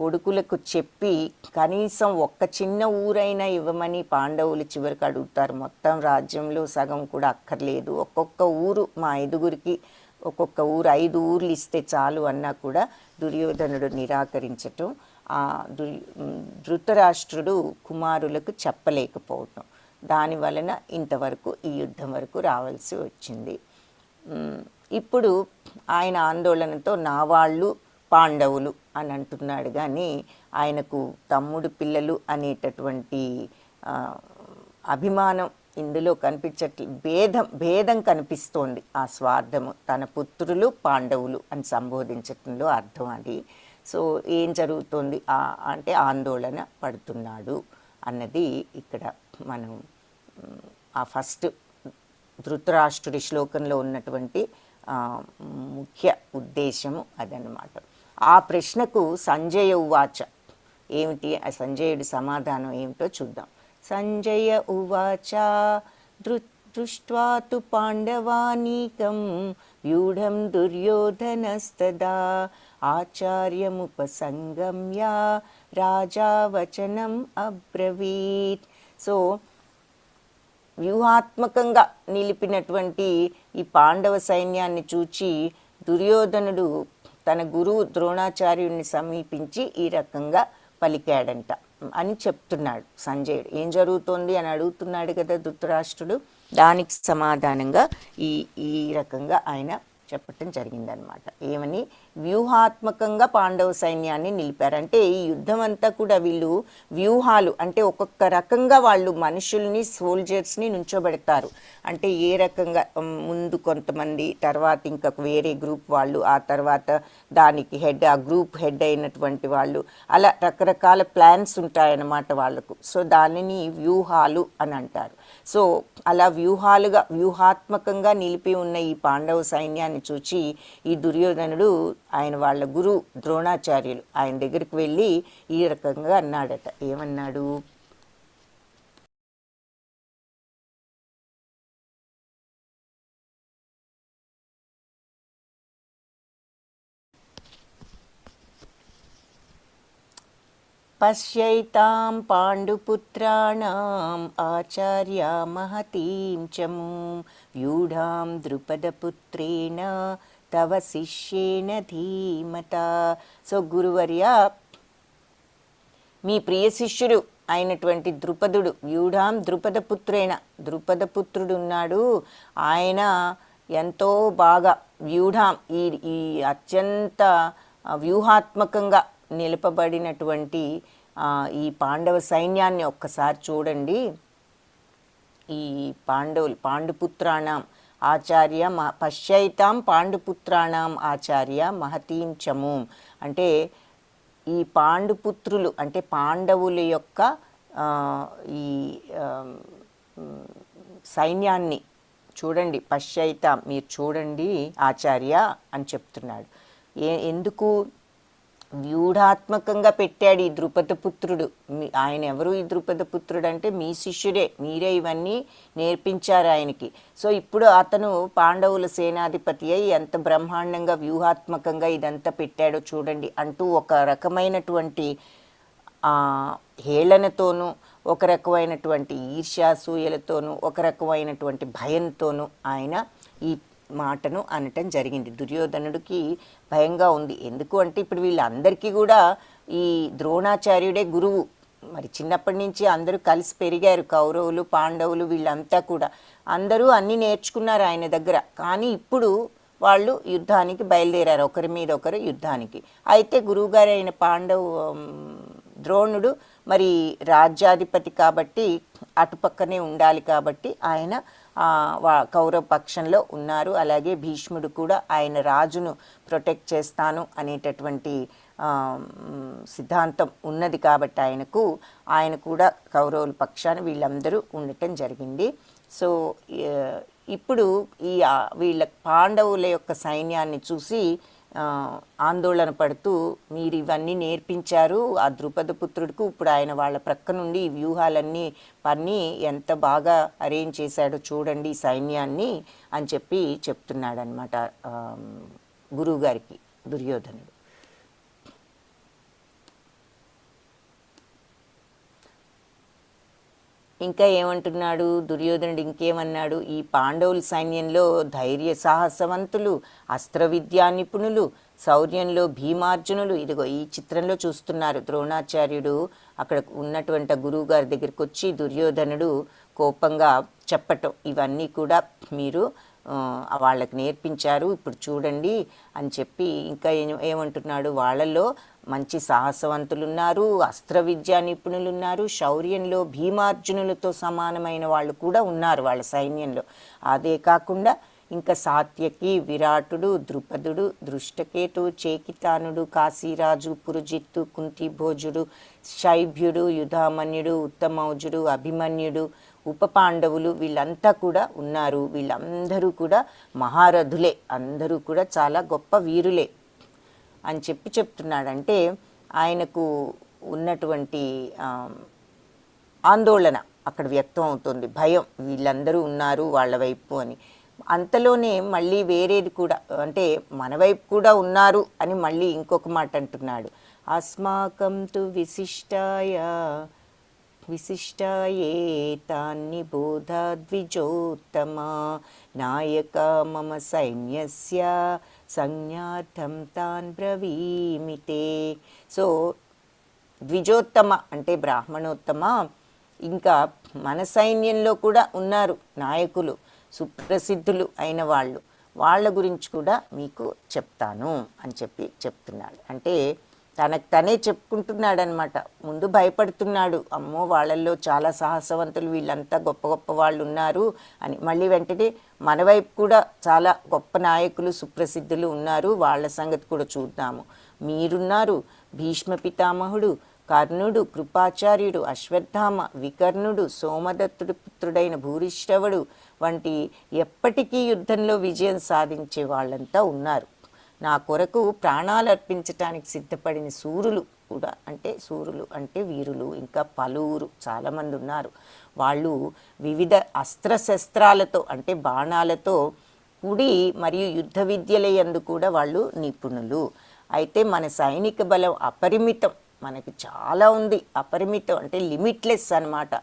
కొడుకులకు చెప్పి కనీసం ఒక్క చిన్న ఊరైనా ఇవ్వమని పాండవులు చివరికి అడుగుతారు. మొత్తం రాజ్యంలో సగం కూడా అక్కర్లేదు, ఒక్కొక్క ఊరు మా 5గురికి ఒక్కొక్క ఊరు 5 ఊర్లు ఇస్తే చాలు అన్నా కూడా దుర్యోధనుడు నిరాకరించటం, ఆ ధృతరాష్ట్రుడు కుమారులకు చెప్పలేకపోవటం, దాని వలన ఇంతవరకు ఈ యుద్ధం వరకు రావాల్సి వచ్చింది. ఇప్పుడు ఆయన ఆందోళనతో నా వాళ్ళు పాండవులు అని అంటున్నాడు, కానీ ఆయనకు తమ్ముడు పిల్లలు అనేటటువంటి అభిమానం ఇందులో కనిపించట్లేదు. భేదం కనిపిస్తోంది. ఆ స్వార్థము, తన పుత్రులు పాండవులు అని సంబోధించటంలో అర్థం అది. సో ఏం జరుగుతోంది అంటే ఆందోళన పడుతున్నాడు అన్నది ఇక్కడ మనం ఆ ఫస్ట్ ధృతరాష్ట్రుడి శ్లోకంలో ఉన్నటువంటి ముఖ్య ఉద్దేశము అదనమాట. ఆ ప్రశ్నకు సంజయ ఉవాచ, ఏమిటి ఆ సంజయుడి సమాధానం ఏమిటో చూద్దాం. సంజయ ఉవాచ దృష్ట్వా తు పాండవానీకం వ్యూఢం దుర్యోధనస్తదా ఆచార్యముపసంగమ్య రాజా వచనం అబ్రవీత్. సో వ్యూహాత్మకంగా నిలిపినటువంటి ఈ పాండవ సైన్యాన్ని చూచి దుర్యోధనుడు తన గురువు ద్రోణాచార్యుడిని సమీపించి ఈ రకంగా పలికాడంట అని చెప్తున్నాడు సంజయుడు. ఏం జరుగుతోంది అని అడుగుతున్నాడు కదా ధృతరాష్ట్రుడు, దానికి సమాధానంగా ఈ రకంగా ఆయన చెప్పటం జరిగిందనమాట. ఏమని, వ్యూహాత్మకంగా పాండవ సైన్యాన్ని నిలిపారంటే ఈ యుద్ధం అంతా కూడా వీళ్ళు వ్యూహాలు అంటే ఒక్కొక్క రకంగా వాళ్ళు మనుషుల్ని సోల్జర్స్ని నుంచోబెడతారు. అంటే ఏ రకంగా ముందు కొంతమంది, తర్వాత ఇంకా వేరే గ్రూప్ వాళ్ళు, ఆ తర్వాత దానికి హెడ్, ఆ గ్రూప్ హెడ్ అయినటువంటి వాళ్ళు, అలా రకరకాల ప్లాన్స్ ఉంటాయన్నమాట వాళ్ళకు. సో దానిని వ్యూహాలు అని అంటారు. సో అలా వ్యూహాత్మకంగా నిలిపి ఉన్న ఈ పాండవ సైన్యాన్ని చూచి ఈ దుర్యోధనుడు ఆయన వాళ్ళ గురువు ద్రోణాచార్యులు ఆయన దగ్గరికి వెళ్ళి ఈ రకంగా అన్నాడట. ఏమన్నాడు, పశ్యైతాం పాండుపుత్రాణం ఆచార్య మహతీం చమూం వ్యూఢాం ద్రుపదపుత్రేణ తవ శిష్యేన ధీమత. సో గురువర్య, మీ ప్రియ శిష్యుడు అయినటువంటి ద్రుపదుడు, వ్యూఢాం ద్రుపదపుత్రేణ, ద్రుపదపుత్రుడు ఉన్నాడు, ఆయన ఎంతో బాగా వ్యూఢాం ఈ అత్యంత వ్యూహాత్మకంగా నిలపబడినటువంటి ఈ పాండవ సైన్యాన్ని ఒక్కసారి చూడండి. ఈ పాండుపుత్రాణం ఆచార్య పశ్యైతాం పాండుపుత్రాణం ఆచార్య మహతీం చమూం. అంటే ఈ పాండుపుత్రులు అంటే పాండవుల యొక్క ఈ సైన్యాన్ని చూడండి. పశ్యైతాం మీరు చూడండి ఆచార్య అని చెప్తున్నాడు. ఎందుకు వ్యూఢాత్మకంగా పెట్టాడు ఈ ద్రుపదపుత్రుడు. ఆయన ఎవరు ఈ ద్రుపదపుత్రుడు అంటే మీ శిష్యుడే, మీరే ఇవన్నీ నేర్పించారు ఆయనకి. సో ఇప్పుడు అతను పాండవుల సేనాధిపతి అయి ఎంత బ్రహ్మాండంగా వ్యూహాత్మకంగా ఇదంతా పెట్టాడో చూడండి అంటూ ఒక రకమైనటువంటి హేళనతోనూ, ఒక రకమైనటువంటి ఈర్ష్యాసూయలతోనూ, ఒక రకమైనటువంటి భయంతోనూ ఆయన ఈ మాటను అనటం జరిగింది. దుర్యోధనుడికి భయంగా ఉంది. ఎందుకు అంటే ఇప్పుడు వీళ్ళందరికీ కూడా ఈ ద్రోణాచార్యుడే గురువు. మరి చిన్నప్పటి నుంచి అందరూ కలిసి పెరిగారు, కౌరవులు పాండవులు వీళ్ళంతా కూడా అందరూ అన్నీ నేర్చుకున్నారు ఆయన దగ్గర. కానీ ఇప్పుడు వాళ్ళు యుద్ధానికి బయలుదేరారు, ఒకరి మీద ఒకరు యుద్ధానికి. అయితే గురువుగారు అయిన ద్రోణుడు మరి రాజ్యాధిపతి కాబట్టి అటుపక్కనే ఉండాలి కాబట్టి ఆయన కౌరవ పక్షంలో ఉన్నారు. అలాగే భీష్ముడు కూడా ఆయన రాజును ప్రొటెక్ట్ చేస్తాను అనేటటువంటి సిద్ధాంతం ఉన్నది కాబట్టి ఆయన కూడా కౌరవుల పక్షాన వీళ్ళందరూ ఉండటం జరిగింది. సో ఇప్పుడు వీళ్ళ పాండవుల యొక్క సైన్యాన్ని చూసి ఆందోళన పడుతూ, మీరు ఇవన్నీ నేర్పించారు ఆ ద్రుపదపుత్రుడికి, ఇప్పుడు ఆయన వాళ్ళ ప్రక్క నుండి ఈ వ్యూహాలన్నీ పన్ని ఎంత బాగా అరేంజ్ చేశాడో చూడండి సైన్యాన్ని అని చెప్తున్నాడు అనమాట గురువుగారికి దుర్యోధనుడు. ఇంకా ఏమంటున్నాడు దుర్యోధనుడు, ఇంకేమన్నాడు, ఈ పాండవుల సైన్యంలో ధైర్య సాహసవంతులు, అస్త్ర విద్యా నిపుణులు, శౌర్యంలో భీమార్జునులు, ఇదిగో ఈ చిత్రంలో చూస్తున్నారు. ద్రోణాచార్యుడు అక్కడ ఉన్నటువంటి గురువు గారి దగ్గరికి వచ్చి దుర్యోధనుడు కోపంగా చెప్పటం, ఇవన్నీ కూడా మీరు వాళ్ళకి నేర్పించారు, ఇప్పుడు చూడండి అని చెప్పి, ఇంకా ఏమంటున్నాడు, వాళ్ళల్లో మంచి సాహసవంతులు ఉన్నారు, అస్త్ర విద్యా నిపుణులు ఉన్నారు, శౌర్యంలో భీమార్జునులతో సమానమైన వాళ్ళు కూడా ఉన్నారు వాళ్ళ సైన్యంలో. అదే కాకుండా ఇంకా సాత్యకి, విరాటుడు, ద్రుపదుడు, దృష్టకేతు, చేకితానుడు, కాశీరాజు, పురుజిత్తు, కుంతిభోజుడు, శైభ్యుడు, యుధామన్యుడు, ఉత్తమౌజుడు, అభిమన్యుడు, ఉప పాండవులు, వీళ్ళంతా కూడా ఉన్నారు. వీళ్ళందరూ కూడా మహారథులే, అందరూ కూడా చాలా గొప్ప వీరులే అని చెప్తున్నాడంటే ఆయనకు ఉన్నటువంటి ఆందోళన అక్కడ వ్యక్తం అవుతుంది, భయం, వీళ్ళందరూ ఉన్నారు వాళ్ళ వైపు అని. అంతలోనే మళ్ళీ వేరేది కూడా, అంటే మన వైపు కూడా ఉన్నారు అని మళ్ళీ ఇంకొక మాట అంటున్నాడు. అస్మాకం తు విశిష్టాయేతాన్ని బోధా ద్విజోత్తమ నాయక మమ సైన్యస్య సంజ్ఞార్థం తాన్ బ్రవీమితే. సో ద్విజోత్తమ అంటే బ్రాహ్మణోత్తమ, ఇంకా మన సైన్యంలో కూడా ఉన్నారు నాయకులు, సుప్రసిద్ధులు అయిన వాళ్ళు, వాళ్ళ గురించి కూడా మీకు చెప్తాను అని చెప్తున్నాడు. అంటే తనకు తనే చెప్పుకుంటున్నాడు అనమాట. ముందు భయపడుతున్నాడు, అమ్మో వాళ్ళల్లో చాలా సాహసవంతులు, వీళ్ళంతా గొప్ప గొప్ప వాళ్ళు ఉన్నారు అని. మళ్ళీ వెంటనే మన వైపు కూడా చాలా గొప్ప నాయకులు, సుప్రసిద్ధులు ఉన్నారు, వాళ్ళ సంగతి కూడా చూద్దాము. మీరున్నారు, భీష్మ పితామహుడు, కర్ణుడు, కృపాచార్యుడు, అశ్వత్థామ, వికర్ణుడు, సోమదత్తుడి పుత్రుడైన భూరిశ్రవుడు వంటి ఎప్పటికీ యుద్ధంలో విజయం సాధించే వాళ్ళంతా ఉన్నారు. నా కొరకు ప్రాణాలు అర్పించటానికి సిద్ధపడిన శూరులు కూడా, అంటే శూరులు అంటే వీరులు, ఇంకా పలువురు చాలామంది ఉన్నారు. వాళ్ళు వివిధ అస్త్రశస్త్రాలతో అంటే బాణాలతో కూడి మరియు యుద్ధ విద్యలయందు కూడా వాళ్ళు నిపుణులు. అయితే మన సైనిక బలం అపరిమితం, మనకి చాలా ఉంది, అపరిమితం అంటే లిమిట్లెస్ అన్నమాట.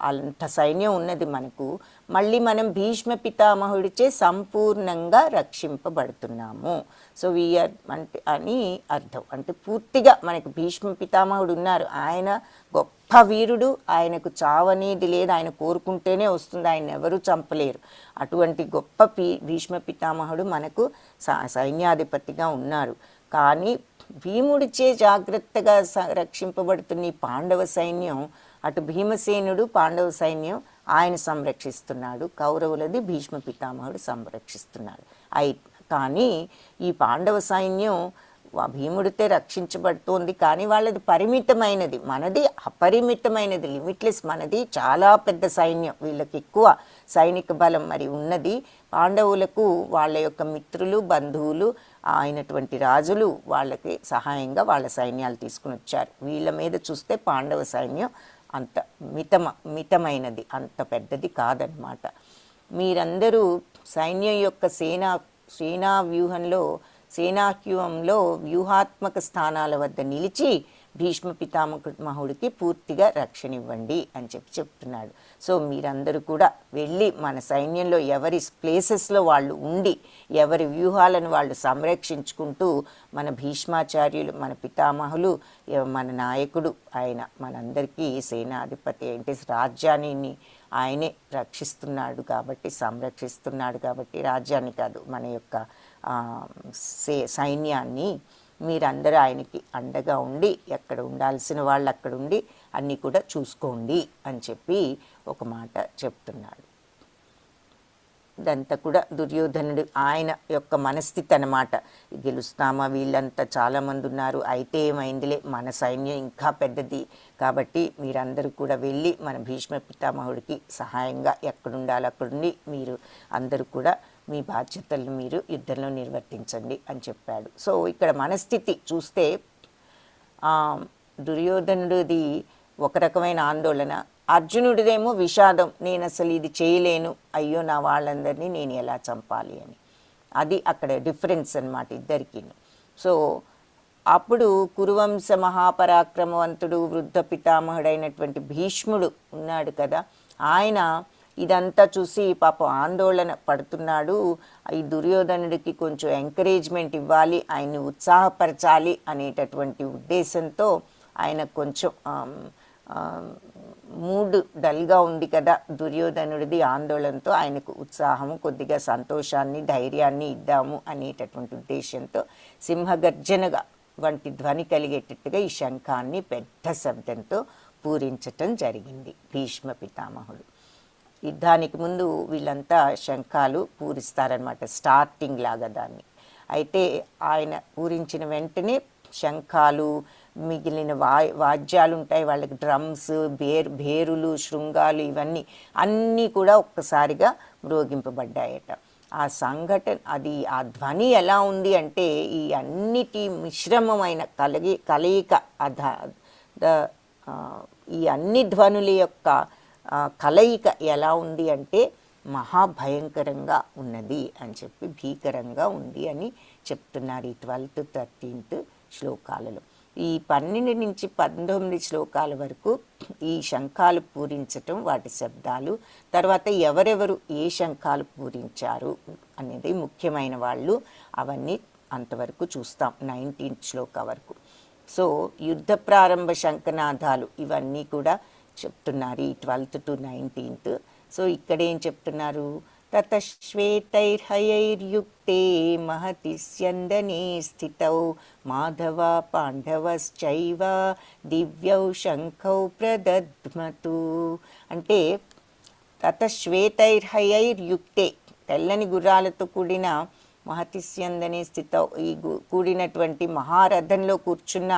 అంత సైన్యం ఉన్నది మనకు. మళ్ళీ మనం భీష్మ పితామహుడిచే సంపూర్ణంగా రక్షింపబడుతున్నాము. సో వీఆర్ అంటే అని అర్థం. అంటే పూర్తిగా మనకు భీష్మ పితామహుడు ఉన్నారు, ఆయన గొప్ప వీరుడు, ఆయనకు చావనేది లేదు, ఆయన కోరుకుంటేనే వస్తుంది, ఆయన ఎవరూ చంపలేరు. అటువంటి గొప్ప భీష్మ పితామహుడు మనకు సైన్యాధిపతిగా ఉన్నారు. కానీ భీముడిచే జాగ్రత్తగా రక్షింపబడుతున్న ఈ పాండవ సైన్యం, అటు భీమసేనుడు పాండవ సైన్యం ఆయన సంరక్షిస్తున్నాడు, కౌరవులది భీష్మ పితామహుడు సంరక్షిస్తున్నాడు. కానీ ఈ పాండవ సైన్యం భీముడితే రక్షించబడుతోంది, కానీ వాళ్ళది పరిమితమైనది, మనది అపరిమితమైనది, లిమిట్లెస్. మనది చాలా పెద్ద సైన్యం, వీళ్ళకి ఎక్కువ సైనిక బలం మరి ఉన్నది. పాండవులకు వాళ్ళ యొక్క మిత్రులు, బంధువులు అయినటువంటి రాజులు వాళ్ళకి సహాయంగా వాళ్ళ సైన్యాలు తీసుకుని వచ్చారు. వీళ్ళ మీద చూస్తే పాండవ సైన్యం అంత మితమైనది, అంత పెద్దది కాదనమాట. మీరందరూ సైన్యం యొక్క సేనావ్యూహంలో వ్యూహాత్మక స్థానాల వద్ద నిలిచి భీష్మ పితామహుడికి పూర్తిగా రక్షణ ఇవ్వండి అని చెప్తున్నాడు. సో మీరందరూ కూడా వెళ్ళి మన సైన్యంలో ఎవరి ప్లేసెస్లో వాళ్ళు ఉండి ఎవరి వ్యూహాలను వాళ్ళు సంరక్షించుకుంటూ, మన భీష్మాచార్యులు, మన పితామహులు, మన నాయకుడు, ఆయన మనందరికీ సేనాధిపతి అంటే రాజ్యాన్ని ఆయనే రక్షిస్తున్నాడు కాబట్టి, సంరక్షిస్తున్నాడు కాబట్టి, రాజ్యాన్ని కాదు మన యొక్క సైన్యాన్ని మీరందరూ ఆయనకి అండగా ఉండి, ఎక్కడ ఉండాల్సిన వాళ్ళు అక్కడ ఉండి అన్నీ కూడా చూసుకోండి అని చెప్పి ఒక మాట చెప్తున్నాడు. ఇదంతా కూడా దుర్యోధనుడు ఆయన యొక్క మనస్థితి అన్నమాట. గెలుస్తామా, వీళ్ళంతా చాలామంది ఉన్నారు, అయితే ఏమైందిలే, మన సైన్యం ఇంకా పెద్దది కాబట్టి మీరందరూ కూడా వెళ్ళి మన భీష్మ పితామహుడికి సహాయంగా ఎక్కడుండాలో అక్కడుండి మీరు అందరూ కూడా మీ బాధ్యతలను మీరు యుద్ధంలో నిర్వర్తించండి అని చెప్పాడు. సో ఇక్కడ మనస్థితి చూస్తే దుర్యోధనుడిది ఒక రకమైన ఆందోళన, అర్జునుడిదేమో విషాదం, నేను అసలు ఇది చేయలేను, అయ్యో నా వాళ్ళందరినీ నేను ఎలా చంపాలి అని. అది అక్కడ డిఫరెన్స్ అన్నమాట ఇద్దరికి. సో అప్పుడు కురువంశ మహాపరాక్రమవంతుడు వృద్ధ పితామహుడైనటువంటి భీష్ముడు ఉన్నాడు కదా, ఆయన ఇదంతా చూసి పాపం ఆందోళన పడుతున్నాడు. ఈ దుర్యోధనుడికి కొంచెం ఎంకరేజ్మెంట్ ఇవ్వాలి, ఆయన్ని ఉత్సాహపరచాలి అనేటటువంటి ఉద్దేశంతో ఆయన కొంచెం మూడ్ డల్గా ఉంది కదా దుర్యోధనుడిది, ఆందోళనతో ఆయనకు ఉత్సాహము, కొద్దిగా సంతోషాన్ని, ధైర్యాన్ని ఇద్దాము అనేటటువంటి ఉద్దేశంతో సింహగర్జనగా వంటి ధ్వని కలిగేటట్టుగా ఈ శంఖాన్ని పెద్ద శబ్దంతో పూరించటం జరిగింది భీష్మ పితామహుడు. యుద్ధానికి ముందు వీళ్ళంతా శంఖాలు పూరిస్తారనమాట, స్టార్టింగ్ లాగా దాన్ని. అయితే ఆయన పూరించిన వెంటనే శంఖాలు, మిగిలిన వాద్యాలు ఉంటాయి వాళ్ళకి, డ్రమ్స్, భేరులు, శృంగాలు, ఇవన్నీ అన్నీ కూడా ఒక్కసారిగా మ్రోగింపబడ్డాయట. ఆ సంఘటన, అది ఆ ధ్వని ఎలా ఉంది అంటే ఈ అన్నిటి మిశ్రమమైన కలయిక, ఈ అన్ని ధ్వనుల యొక్క కలయిక ఎలా ఉంది అంటే మహాభయంకరంగా ఉన్నది అని చెప్పి, భీకరంగా ఉంది అని చెప్తున్నారు ఈ 12th 13th శ్లోకాలలో. ఈ 12 నుంచి 19 శ్లోకాల వరకు ఈ శంఖాలు పూరించటం, వాటి శబ్దాలు, తర్వాత ఎవరెవరు ఏ శంఖాలు పూరించారు అనేది ముఖ్యమైన వాళ్ళు, అవన్నీ అంతవరకు చూస్తాం 19th శ్లోక వరకు. సో యుద్ధ ప్రారంభ శంఖనాదాలు ఇవన్నీ కూడా చెప్తున్నారు ఈ 12th to 19th. సో ఇక్కడ ఏం చెప్తున్నారు, తతశ్వేతైర్హయైర్యుక్తే మహతి స్యందనే స్థితౌ మాధవ పాండవశ్చైవ దివ్యౌ శంఖౌ ప్రదద్మతు. అంటే తతశ్వేతైర్హయైర్యుక్తే, తెల్లని గుర్రాలతో కూడిన మహతి స్యందనే స్థితౌ, ఈ కూడినటువంటి మహారథంలో కూర్చున్న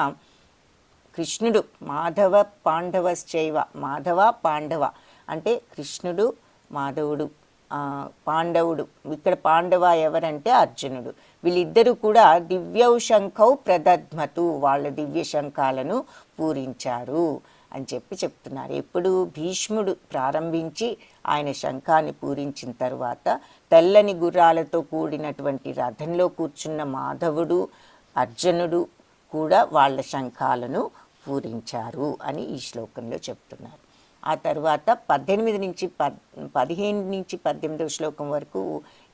కృష్ణుడు, మాధవ పాండవశ్చైవ, మాధవ పాండవ అంటే కృష్ణుడు, మాధవుడు, పాండవుడు. ఇక్కడ పాండవ ఎవరంటే అర్జునుడు. వీళ్ళిద్దరూ కూడా దివ్యౌ శంఖౌ ప్రదద్మతు, వాళ్ళ దివ్య శంఖాలను పూరించారు అని చెప్తున్నారు. ఎప్పుడు భీష్ముడు ప్రారంభించి ఆయన శంఖాన్ని పూరించిన తర్వాత తెల్లని గుర్రాలతో కూడినటువంటి రథంలో కూర్చున్న మాధవుడు, అర్జునుడు కూడా వాళ్ళ శంఖాలను పూరించారు అని ఈ శ్లోకంలో చెప్తున్నారు. ఆ తర్వాత 15 నుంచి 18 శ్లోకం వరకు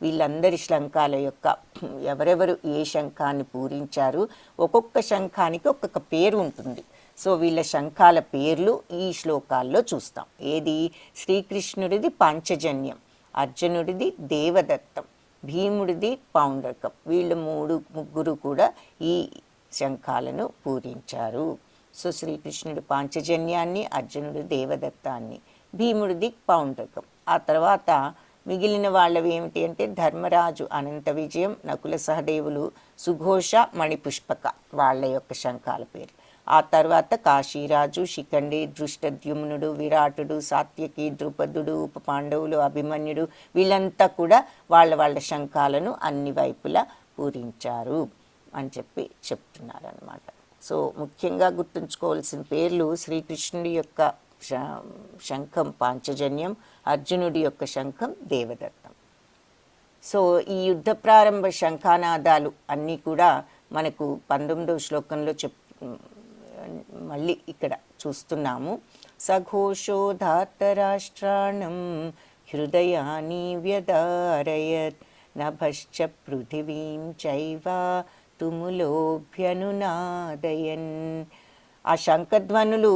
వీళ్ళందరి శంఖాల యొక్క ఎవరెవరు ఏ శంఖాన్ని పూరించారు, ఒక్కొక్క శంఖానికి ఒక్కొక్క పేరు ఉంటుంది. సో వీళ్ళ శంఖాల పేర్లు ఈ శ్లోకాల్లో చూస్తాం. ఏది, శ్రీకృష్ణుడిది పాంచజన్యం, అర్జునుడిది దేవదత్తం, భీముడిది పౌండ్రకం. వీళ్ళు ముగ్గురు కూడా ఈ శంఖాలను పూరించారు. సో శ్రీకృష్ణుడు పాంచజన్యాన్ని, అర్జునుడు దేవదత్తాన్ని, భీముడిది పౌండ్రకం. ఆ తర్వాత మిగిలిన వాళ్ళవి ఏమిటి అంటే ధర్మరాజు అనంత విజయం, నకుల సహదేవులు, సుఘోష, మణిపుష్పక వాళ్ళ యొక్క శంఖాల పేరు. ఆ తర్వాత కాశీరాజు, శిఖండి, దృష్టద్యుమ్నుడు, విరాటుడు, సాత్యకి, ద్రుపదుడు, ఉప పాండవులు, అభిమన్యుడు, వీళ్ళంతా కూడా వాళ్ళ శంఖాలను అన్ని వైపులా పూరించారు అని చెప్తున్నారు అన్నమాట. సో ముఖ్యంగా గుర్తుంచుకోవాల్సిన పేర్లు, శ్రీకృష్ణుడి యొక్క శంఖం పాంచజన్యం, అర్జునుడి యొక్క శంఖం దేవదత్తం. సో ఈ యుద్ధ ప్రారంభ శంఖానాదాలు అన్నీ కూడా మనకు 19వ శ్లోకంలో మళ్ళీ ఇక్కడ చూస్తున్నాము. సఘోషోధార్తరాష్ట్రాణం హృదయాని వ్యదారయత్ నభశ్చ పృథివీం చైవ తుములోభ్యనునాదయన్. ఆ శంఖధ్వనులు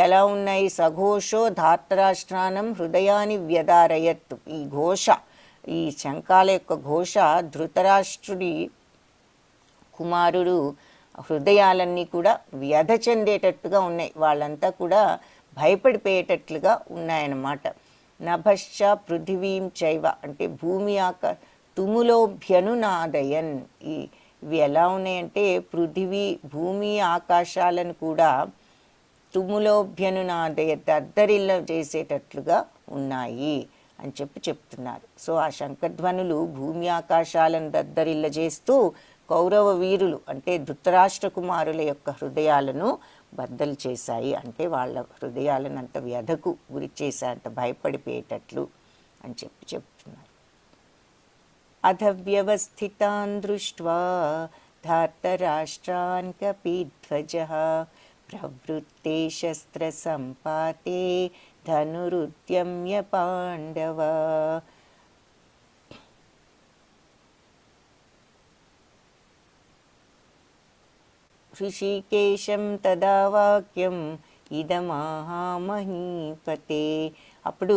ఎలా ఉన్నాయి, సఘోషో ధార్తరాష్ట్రానం హృదయాన్ని వ్యదారయత్. ఈ ఘోష, ఈ శంఖాల యొక్క ఘోష ధృతరాష్ట్రుడి కుమారుడు హృదయాలన్నీ కూడా వ్యధ చెందేటట్టుగా ఉన్నాయి, వాళ్ళంతా కూడా భయపడిపోయేటట్లుగా ఉన్నాయన్నమాట. నభశ్చ పృథివీం చైవ అంటే భూమి తుములోభ్యనునాదయన్. ఇవి ఎలా ఉన్నాయంటే భూమి ఆకాశాలను కూడా తుములోభ్యనునాదయ, దద్దరిల్ల చేసేటట్లుగా ఉన్నాయి అని చెప్తున్నారు. సో ఆ శంఖధ్వనులు భూమి ఆకాశాలను దద్దరిల్ల చేస్తూ కౌరవ వీరులు అంటే ధృతరాష్ట్ర కుమారుల యొక్క హృదయాలను బద్దలు చేశాయి. అంటే వాళ్ళ హృదయాలను అంత వ్యధకు గురి చేశాయి, అంత భయపడిపోయేటట్లు అని చెప్తున్నారు. అథ వ్యవస్థితాన్ దృష్ట్వా ధార్తరాష్ట్రాన్ కపిధ్వజః ప్రవృత్తే శస్త్రసంపాతే ధనురుద్యమ్య పాండవ. ఋషికేశం తదా వాక్యం ఇదమాహామహీపతే. అప్పుడు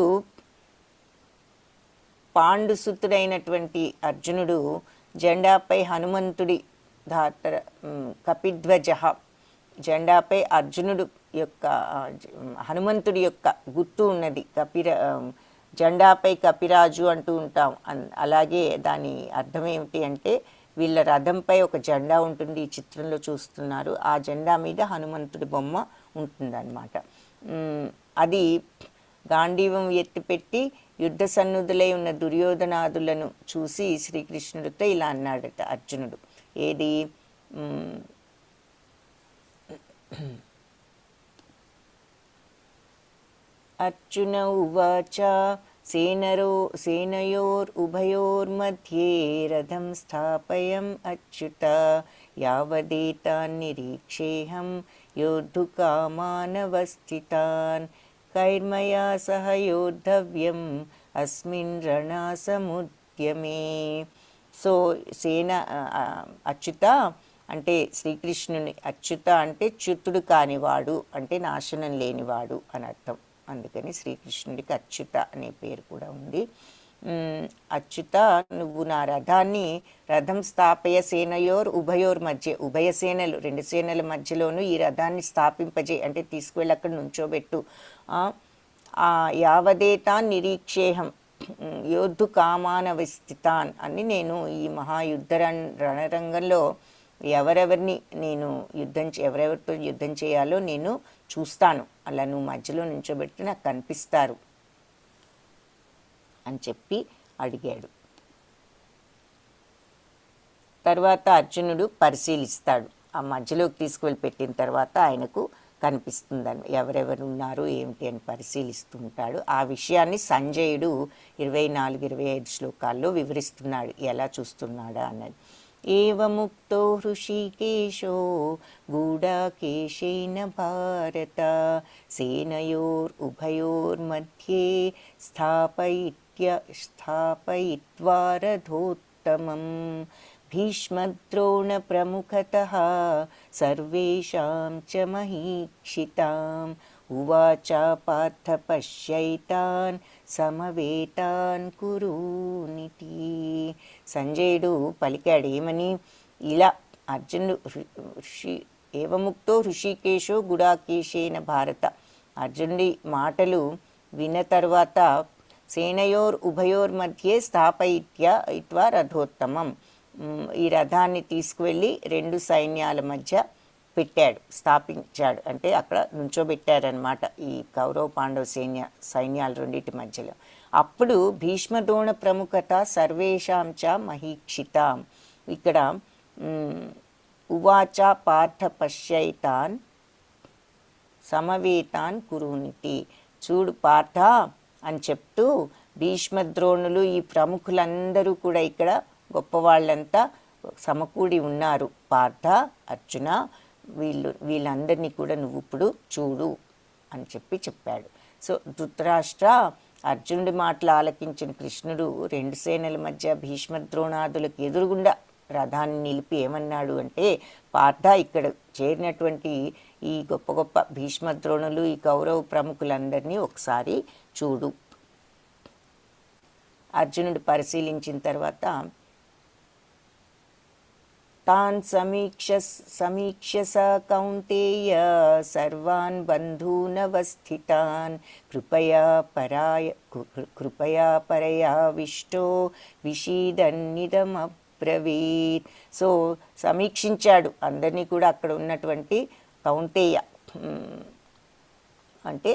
పాండుసుతుడైనటువంటి అర్జునుడు జెండాపై హనుమంతుడి కపిధ్వజ జెండాపై అర్జునుడు యొక్క హనుమంతుడి యొక్క గుర్తు ఉన్నది. జెండాపై కపిరాజు అంటూ ఉంటాం. అలాగే దాని అర్థం ఏమిటి అంటే వీళ్ళ రథంపై ఒక జెండా ఉంటుంది, ఈ చిత్రంలో చూస్తున్నారు. ఆ జెండా మీద హనుమంతుడి బొమ్మ ఉంటుందన్నమాట. అది గాంధీవం ఎత్తిపెట్టి యుద్ధ సన్నుద్ధులై ఉన్న దుర్యోధనాదులను చూసి శ్రీకృష్ణుడితో ఇలా అన్నాడట అర్జునుడు. ఏది? అర్జున ఉవాచ సేనయోరుభయోర్मध्ये రథం స్థాపయం అచ్యుత యావదేతాన్ నిరీక్షేహం యోద్ధుకామానవస్థితాన్ కైర్మయా సహ యోద్ధవ్యం అస్మిన్ రణాసముద్యమే. సో అచ్యుత అంటే శ్రీకృష్ణుని, అచ్యుత అంటే చ్యుతుడు కానివాడు అంటే నాశనం లేనివాడు అని అర్థం. అందుకని శ్రీకృష్ణుడికి అచ్యుత అనే పేరు కూడా ఉంది. అచ్యుత, నువ్వు నా రథం స్థాపయ సేనయోర్ ఉభయోర్ మధ్య, ఉభయ సేనలు, రెండు సేనల మధ్యలోనూ ఈ రథాన్ని స్థాపింపజే అంటే తీసుకువెళ్ళి అక్కడ నుంచోబెట్టు. యావదేతాన్ నిరీక్షేహం యోద్ధు కామాన విస్థితాన్ అని నేను ఈ మహాయుద్ధ రణరంగంలో ఎవరెవరితో యుద్ధం చేయాలో నేను చూస్తాను. అలా నువ్వు మధ్యలో నుంచోబెట్టి నాకు కనిపిస్తారు అని చెప్పి అడిగాడు. తర్వాత అర్జునుడు పరిశీలిస్తాడు. ఆ మధ్యలోకి తీసుకువెళ్ళి పెట్టిన తర్వాత ఆయనకు కనిపిస్తుందని ఎవరెవరు ఉన్నారు ఏమిటి అని పరిశీలిస్తుంటాడు. ఆ విషయాన్ని సంజయుడు 24-25 శ్లోకాల్లో వివరిస్తున్నాడు, ఎలా చూస్తున్నాడా అన్నది. ఏవముక్తో హృషీకేశో గూఢాకేశేన భారత సేనయోరుభయోర్मध्ये స్థాపయిత్వా రథోత్తమం భీష్మద్రోణ ప్రముఖతః సర్వేషాం చ మహీక్షితాం ఉవాచ పార్థ పశ్యైతాన్ సమవేతాన్ కురూనితి. సంజయుడు పలికాడు ఏమని? ఇలా అర్జునుడు ఏవముక్తో హృషికేశో గుడాకేశేన భారత, అర్జునుడి మాటలు విన్న తర్వాత సేనయోర్ ఉభయోర్ మధ్యే స్థాపయిత్వా రథోత్తమం, ఈ రథాన్ని తీసుకువెళ్ళి రెండు సైన్యాల మధ్య పెట్టాడు, స్థాపించాడు. అంటే అక్కడ నుంచోబెట్టారనమాట ఈ కౌరవ పాండవ సైన్యాల రెండింటి మధ్యలో. అప్పుడు భీష్మద్రోణ ప్రముఖత సర్వేషాం చ మహీక్షితాం. ఇక్కడ ఉవాచ పార్థ పశ్యైతాన్ సమవేతాన్ కురూనితి. చూడు పార్థ అని చెప్తూ భీష్మద్రోణులు ఈ ప్రముఖులందరూ కూడా ఇక్కడ గొప్పవాళ్ళంతా సమకూడి ఉన్నారు. పార్థ, అర్జున, వీళ్ళందరినీ కూడా నువ్వు ఇప్పుడు చూడు అని చెప్పాడు. సో ధృతరాష్ట్ర, అర్జునుడి మాటలు ఆలకించిన కృష్ణుడు రెండు సేనల మధ్య భీష్మద్రోణాదులకు ఎదురుగుండా రథాన్ని నిలిపి ఏమన్నాడు అంటే, పార్థ, ఇక్కడ చేరినటువంటి ఈ గొప్ప గొప్ప భీష్మద్రోణులు, ఈ కౌరవ ప్రముఖులందరినీ ఒకసారి చూడు. అర్జునుడు పరిశీలించిన తర్వాత తాన్ సమీక్ష స కౌంతేయ సర్వాన్ బంధూనవస్థితాన్ కృపయా పరయావిష్టో విషీదన్నిదమబ్రవీత్. సో సమీక్షించాడు అందరినీ కూడా. అక్కడ ఉన్నటువంటి కౌంతేయ అంటే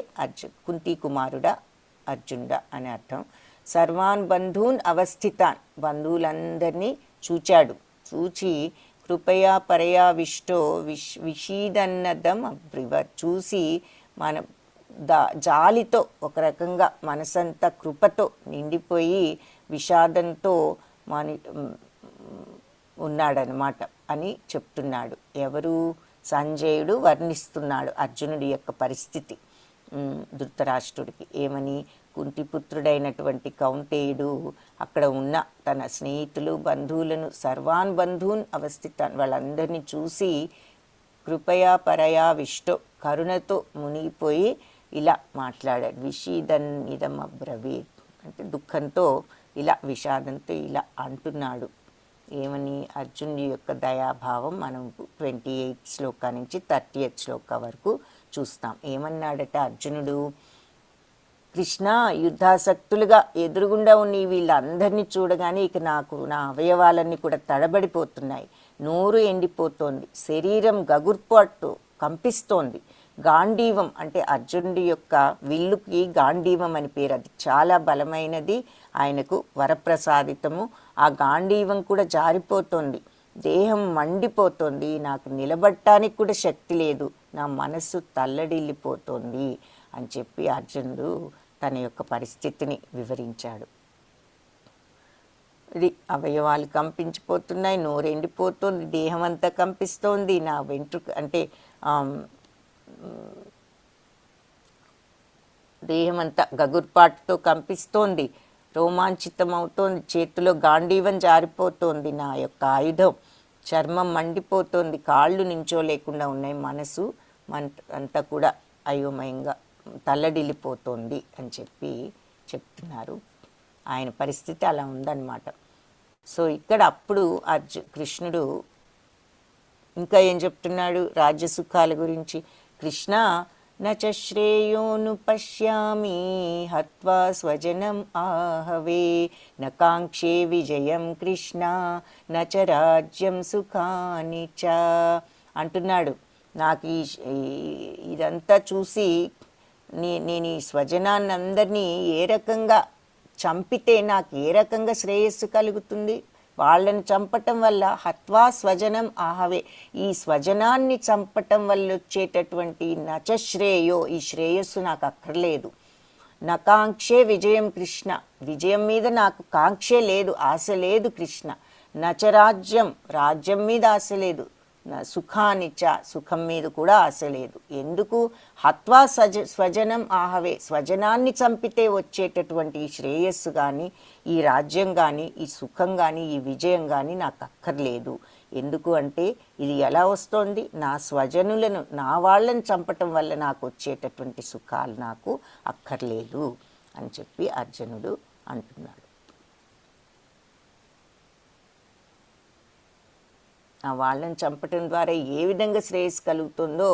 కుంతి కుమారుడా, అర్జునుడా అని అర్థం. సర్వాన్ బంధూన్ అవస్థితాన్, బంధువులందరినీ చూచాడు. చూచి కృపయా పరయావిష్టో విషీదన్నదం అబ్రివత్, చూసి మన జాలితో ఒక రకంగా మనసంతా కృపతో నిండిపోయి విషాదంతో ఉన్నాడనమాట. అని చెప్తున్నాడు. ఎవరు? సంజయుడు వర్ణిస్తున్నాడు అర్జునుడి యొక్క పరిస్థితి ధృతరాష్ట్రుడికి. ఏమని? కుంతిపుత్రుడైనటువంటి కౌంటేయుడు అక్కడ ఉన్న తన స్నేహితులు బంధువులను సర్వాన్ బంధూన్ అవస్థితాన్ వాళ్ళందరినీ చూసి కృపయా పరయా విష్టో కరుణతో మునిగిపోయి ఇలా మాట్లాడాడు. విషీదన్ ఇదం అబ్రవీత్ అంటే దుఃఖంతో ఇలా విషాదంతో ఇలా అంటున్నాడు. ఏమని? అర్జునుడి యొక్క దయాభావం మనం 28th శ్లోక నుంచి 30th శ్లోక వరకు చూస్తాం. ఏమన్నాడట అర్జునుడు? కృష్ణ, యుద్ధాసక్తులుగా ఎదురుగుండా ఉన్న వీళ్ళందరినీ చూడగానే ఇక నాకు నా అవయవాలన్నీ కూడా తడబడిపోతున్నాయి, నోరు ఎండిపోతోంది, శరీరం గగుర్పాటు కంపిస్తోంది. గాంధీవం అంటే అర్జునుడి యొక్క విల్లుకి గాంధీవం అని పేరు. అది చాలా బలమైనది, ఆయనకు వరప్రసాదితము. ఆ గాంధీవం కూడా జారిపోతోంది, దేహం మండిపోతోంది, నాకు నిలబడటానికి కూడా శక్తి లేదు, నా మనస్సు తల్లడిల్లిపోతోంది అని చెప్పి అర్జునుడు తన యొక్క పరిస్థితిని వివరించాడు. ఇది అవయవాలు కంపించిపోతున్నాయి, నోరెండిపోతుంది, దేహం అంతా కంపిస్తోంది, నా వెంట్రుక అంటే దేహం అంతా గగుర్పాటుతో కంపిస్తోంది, రోమాంచితం అవుతోంది, చేతిలో గాంధీవం జారిపోతోంది, నా యొక్క ఆయుధం చర్మం మండిపోతోంది, కాళ్ళు నించోలేకుండా ఉన్నాయి, మనసు అంతా కూడా అయోమయంగా తల్లడిల్లిపోతోంది అని చెప్పి చెప్తున్నారు. ఆయన పరిస్థితి అలా ఉందన్నమాట. సో ఇక్కడ అప్పుడు కృష్ణుడు ఇంకా ఏం చెప్తున్నాడు రాజ్యసుఖాల గురించి? కృష్ణ నచ శ్రేయోను పశ్యామి హత్వా స్వజనం ఆహవే నకాంక్షే విజయం కృష్ణ నచ రాజ్యం సుఖాని చ అంటున్నాడు. నాకు ఇదంతా చూసి నేను ఈ స్వజనాన్ని అందరినీ ఏ రకంగా చంపితే నాకు ఏ రకంగా శ్రేయస్సు కలుగుతుంది? వాళ్ళని చంపటం వల్ల హత్వా స్వజనం ఆహవే, ఈ స్వజనాన్ని చంపటం వల్ల వచ్చేటటువంటి నచశ్రేయో, ఈ శ్రేయస్సు నాకు అక్కర్లేదు. నకాంక్షే విజయం కృష్ణ, విజయం మీద నాకు కాంక్షే లేదు, ఆశ లేదు కృష్ణ. నచరాజ్యం, రాజ్యం మీద ఆశ లేదు. సుఖానిచ్చ, సుఖం మీద కూడా ఆశ లేదు. ఎందుకు? హత్వా స్వజనం ఆహవే, స్వజనాన్ని చంపితే వచ్చేటటువంటి ఈ శ్రేయస్సు కానీ, ఈ రాజ్యం కానీ, ఈ సుఖం కానీ, ఈ విజయం కానీ నాకు అక్కర్లేదు. ఎందుకు అంటే ఇది ఎలా వస్తోంది? నా స్వజనులను, నా వాళ్ళని చంపటం వల్ల నాకు వచ్చేటటువంటి సుఖాలు నాకు అక్కర్లేదు అని చెప్పి అర్జునుడు అంటున్నాడు. ఆ వాళ్ళని చంపటం ద్వారా ఏ విధంగా శ్రేయస్సు కలుగుతుందో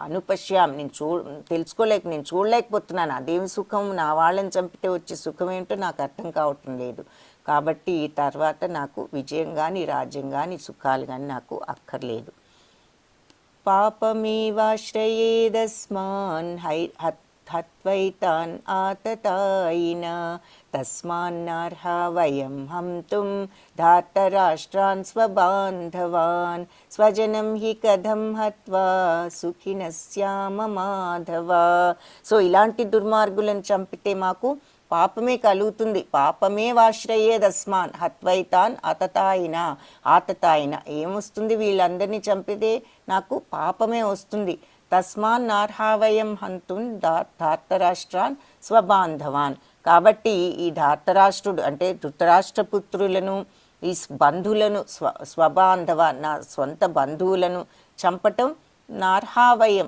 అనుపశ్యాం, నేను నేను చూడలేకపోతున్నాను. అదేమి సుఖం? నా వాళ్ళని చంపితే వచ్చే సుఖం ఏంటో నాకు అర్థం కావటం లేదు. కాబట్టి తర్వాత నాకు విజయం కానీ, రాజ్యం కానీ, సుఖాలు కానీ నాకు అక్కర్లేదు. పాపమేవాశ్రయేదస్మాన్ హత్వైతాన్ ఆతతాయిన తస్మాన్నార్హా వయం హంతుం ధార్తరాష్ట్రాన్ స్వబాంధవాన్ స్వజనం హి కథం హత్వా సుఖినః స్యామ మాధవ. సో ఇలాంటి దుర్మార్గులను చంపితే మాకు పాపమే కలుగుతుంది. పాపమే వాశ్రయేదస్మాన్ హత్వైతాన్ ఆతతాయిన ఏమొస్తుంది? వీళ్ళందరినీ చంపితే నాకు పాపమే వస్తుంది. తస్మాన్ నార్హావయం హంతున్ ధార్తరాష్ట్రాన్ స్వబాంధవాన్. కాబట్టి ఈ ధార్తరాష్ట్రుడు అంటే ధృతరాష్ట్రపుత్రులను, ఈ బంధువులను, స్వబాంధవాన్ నా సొంత బంధువులను చంపటం, నార్హావయం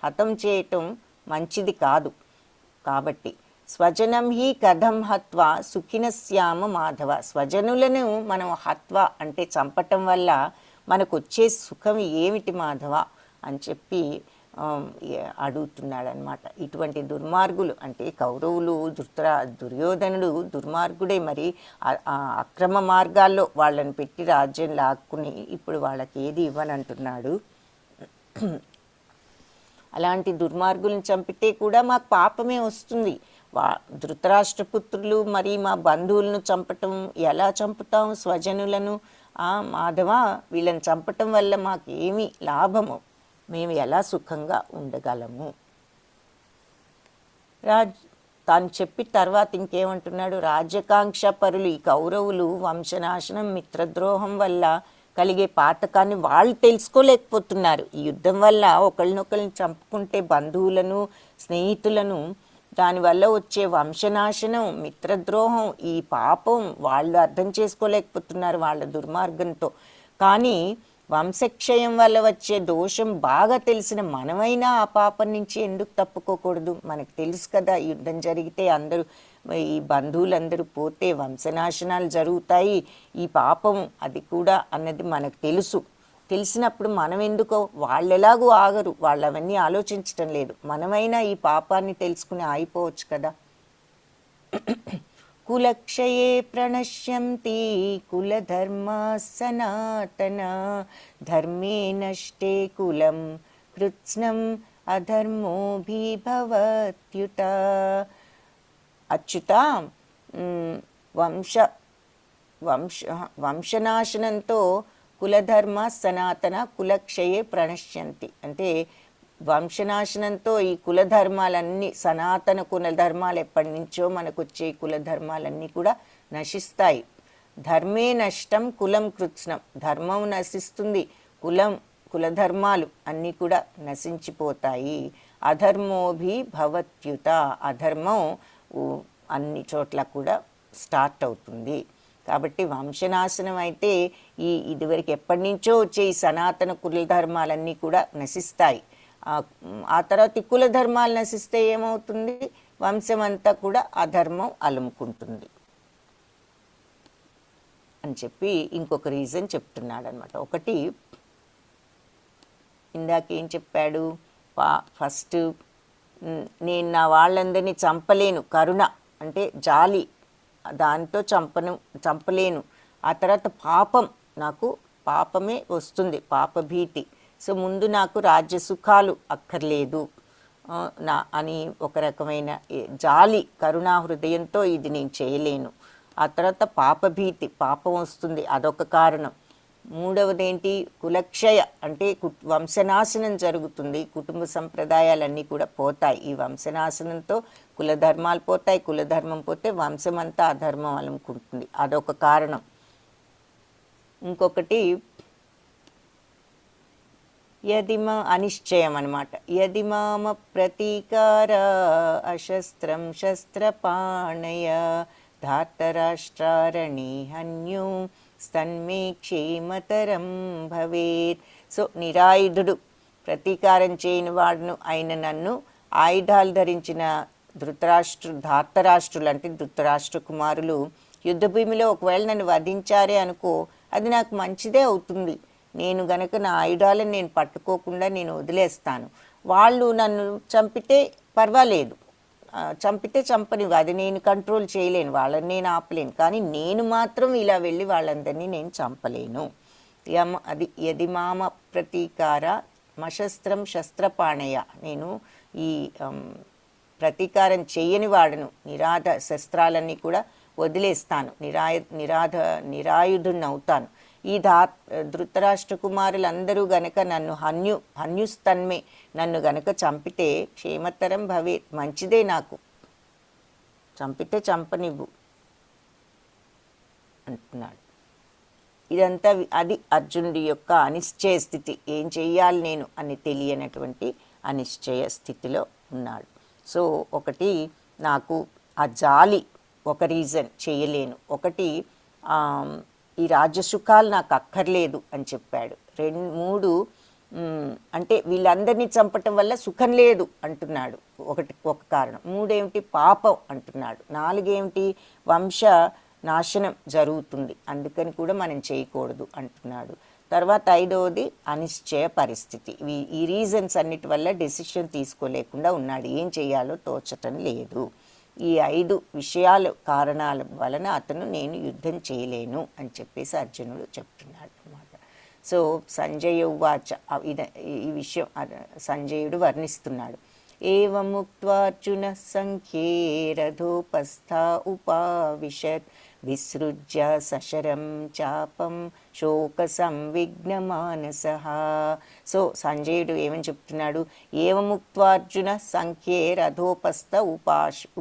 హతం చేయటం మంచిది కాదు. కాబట్టి స్వజనం హి కథం హత్వా సుఖినః స్యామ మాధవ, స్వజనులను మనం హత్వా అంటే చంపటం వల్ల మనకు వచ్చే సుఖం ఏమిటి మాధవ అని చెప్పి అడుగుతున్నాడు అనమాట. ఇటువంటి దుర్మార్గులు అంటే కౌరవులు, దుర్యోధనుడు దుర్మార్గుడే. మరి అక్రమ మార్గాల్లో వాళ్ళని పెట్టి రాజ్యం లాక్కుని ఇప్పుడు వాళ్ళకి ఏది ఇవ్వనంటున్నాడు. అలాంటి దుర్మార్గులను చంపితే కూడా మాకు పాపమే వస్తుంది. ధృతరాష్ట్రపుత్రులు మరి మా బంధువులను చంపటం ఎలా చంపుతాం? స్వజనులను మాధవ వీళ్ళని చంపటం వల్ల మాకు ఏమి లాభము? మేము ఎలా సుఖంగా ఉండగలము? తాను చెప్పి తర్వాత ఇంకేమంటున్నాడు, రాజ్యకాంక్ష పరులు ఈ కౌరవులు వంశనాశనం మిత్రద్రోహం వల్ల కలిగే పాతకాన్ని వాళ్ళు తెలుసుకోలేకపోతున్నారు. ఈ యుద్ధం వల్ల ఒకళ్ళనొకళ్ళని చంపుకుంటే బంధువులను స్నేహితులను దానివల్ల వచ్చే వంశనాశనం మిత్రద్రోహం ఈ పాపం వాళ్ళు అర్థం చేసుకోలేకపోతున్నారు వాళ్ళ దుర్మార్గంతో. కానీ వంశక్షయం వల్ల వచ్చే దోషం బాగా తెలిసిన మనమైనా ఆ పాపం నుంచి ఎందుకు తప్పుకోకూడదు? మనకు తెలుసు కదా, యుద్ధం జరిగితే అందరూ ఈ బంధువులందరూ పోతే వంశనాశనాలు జరుగుతాయి, ఈ పాపం అది కూడా అన్నది మనకు తెలుసు. తెలిసినప్పుడు మనం ఎందుకో, వాళ్ళు ఎలాగూ ఆగరు, వాళ్ళు అవన్నీ ఆలోచించటం లేదు, మనమైనా ఈ పాపాన్ని తెలుసుకుని ఆగిపోవచ్చు కదా. కులక్షయే ప్రణశ్యంతి కులధర్మా సనాతన ధర్మే నష్టే కులం కృత్స్నం అధర్మోభిభవత్యుత. అచ్యుత, వంశ వంశ వంశనాశనంతో కులధర్మ సనాతన కులక్షయే ప్రణశ్యంతి అంటే వంశనాశనంతో ఈ కులధర్మాలన్నీ, సనాతన కులధర్మాలు ఎప్పటి నుంచో మనకు వచ్చే కులధర్మాలన్నీ కూడా నశిస్తాయి. ధర్మే నష్టం కులం కృత్స్నం, ధర్మం నశిస్తుంది, కులధర్మాలు అన్నీ కూడా నశించిపోతాయి. అధర్మోభి భవత్యుత, అధర్మం అన్ని చోట్ల కూడా స్టార్ట్ అవుతుంది. కాబట్టి వంశనాశనం అయితే ఇదివరకు ఎప్పటి నుంచో వచ్చే ఈ సనాతన కులధర్మాలన్నీ కూడా నశిస్తాయి. ఆ తర్వాత ఈ కులధర్మాలు నశిస్తే ఏమవుతుంది? వంశం అంతా కూడా అధర్మం అలుముకుంటుంది అని చెప్పి ఇంకొక రీజన్ చెప్తున్నాడు అనమాట. ఒకటి, ఇందాకేం చెప్పాడు, ఫస్ట్ నేను నా వాళ్ళందరినీ చంపలేను, కరుణ అంటే జాలి, దాంతో చంపలేను. ఆ తర్వాత పాపం, నాకు పాపమే వస్తుంది, పాపభీతి. సో ముందు నాకు రాజ్య సుఖాలు అక్కర్లేదు అని ఒక రకమైన జాలి, కరుణా హృదయంతో ఇది నేను చేయలేను. ఆ తర్వాత పాపభీతి, పాపం వస్తుంది, అదొక కారణం. మూడవది ఏంటి, కులక్షయ అంటే వంశనాశనం జరుగుతుంది, కుటుంబ సంప్రదాయాలన్నీ కూడా పోతాయి. ఈ వంశనాశనంతో కులధర్మాలు పోతాయి, కులధర్మం పోతే వంశమంతా అధర్మం అలుముకుంటుంది, అదొక కారణం. ఇంకొకటి యదిమ అనిశ్చయం అనమాట. యదిమామ ప్రతీకార అశస్త్రం శస్త్రపాణయ ధార్తరాష్ట్రారణి హన్యూ స్తన్మే క్షేమతరం భవేత్. సో నిరాయుధుడు, ప్రతీకారం చేయని వాడును అయిన నన్ను ఆయుధాలు ధరించిన ధార్తరాష్ట్రులు అంటే ధృతరాష్ట్ర కుమారులు యుద్ధభూమిలో ఒకవేళ నన్ను వధించారే అనుకో, అది నాకు మంచిదే అవుతుంది. నేను గనక నా ఆయుధాలను నేను పట్టుకోకుండా నేను వదిలేస్తాను. వాళ్ళు నన్ను చంపితే పర్వాలేదు, చంపితే చంపనివ్వు, అది నేను కంట్రోల్ చేయలేను, వాళ్ళని నేను ఆపలేను. కానీ నేను మాత్రం ఇలా వెళ్ళి వాళ్ళందరినీ నేను చంపలేను. అది యదిమామ ప్రతీకార మశస్త్రం శస్త్రపాణయ, నేను ఈ ప్రతీకారం చేయని వాడను, శస్త్రాలన్నీ కూడా వదిలేస్తాను, నిరాయుధుడిని అవుతాను. ఈ ధృతరాష్ట్ర కుమారులందరూ గనక నన్ను హన్యుస్తన్మే, నన్ను గనక చంపితే క్షేమతరం భవే, మంచిదే నాకు, చంపితే చంపనివ్వు అంటున్నాడు. ఇదంతా అది అర్జునుడి యొక్క అనిశ్చయ స్థితి, ఏం చెయ్యాలి నేను అని తెలియనటువంటి అనిశ్చయ స్థితిలో ఉన్నాడు. సో ఒకటి, నాకు ఆ జాలి ఒక రీజన్, చేయలేను. ఒకటి, ఈ రాజ్యసుఖాలు నాకు అక్కర్లేదు అని చెప్పాడు. 3 అంటే వీళ్ళందరినీ చంపటం వల్ల సుఖం లేదు అంటున్నాడు, ఒక కారణం. 3 ఏమిటి, పాపం అంటున్నాడు. 4 ఏమిటి, వంశ నాశనం జరుగుతుంది, అందుకని కూడా మనం చేయకూడదు అంటున్నాడు. తర్వాత 5వది అనిశ్చయ పరిస్థితి. ఈ రీజన్స్ అన్నిటి వల్ల డెసిషన్ తీసుకోలేకుండా ఉన్నాడు, ఏం చేయాలో తోచటం లేదు. ఈ 5 విషయాలు కారణాల వలన అతను నేను యుద్ధం చేయలేను అని చెప్పేసి అర్జునుడు చెప్తున్నాడు అన్నమాట. సో సంజయ ఉవాచ, ఈ విషయం సంజయుడు వర్ణిస్తున్నాడు. ఏవముక్త్వార్జున సంఖ్యే రథోపస్థ ఉపావిశత్ విసృజ్య సశరం చాపం శోక సంవిఘ్నమానసః. సో సంజయుడు ఏమని చెప్తున్నాడు, ఏవముక్త్వార్జున సంఖ్యే రథోపస్థ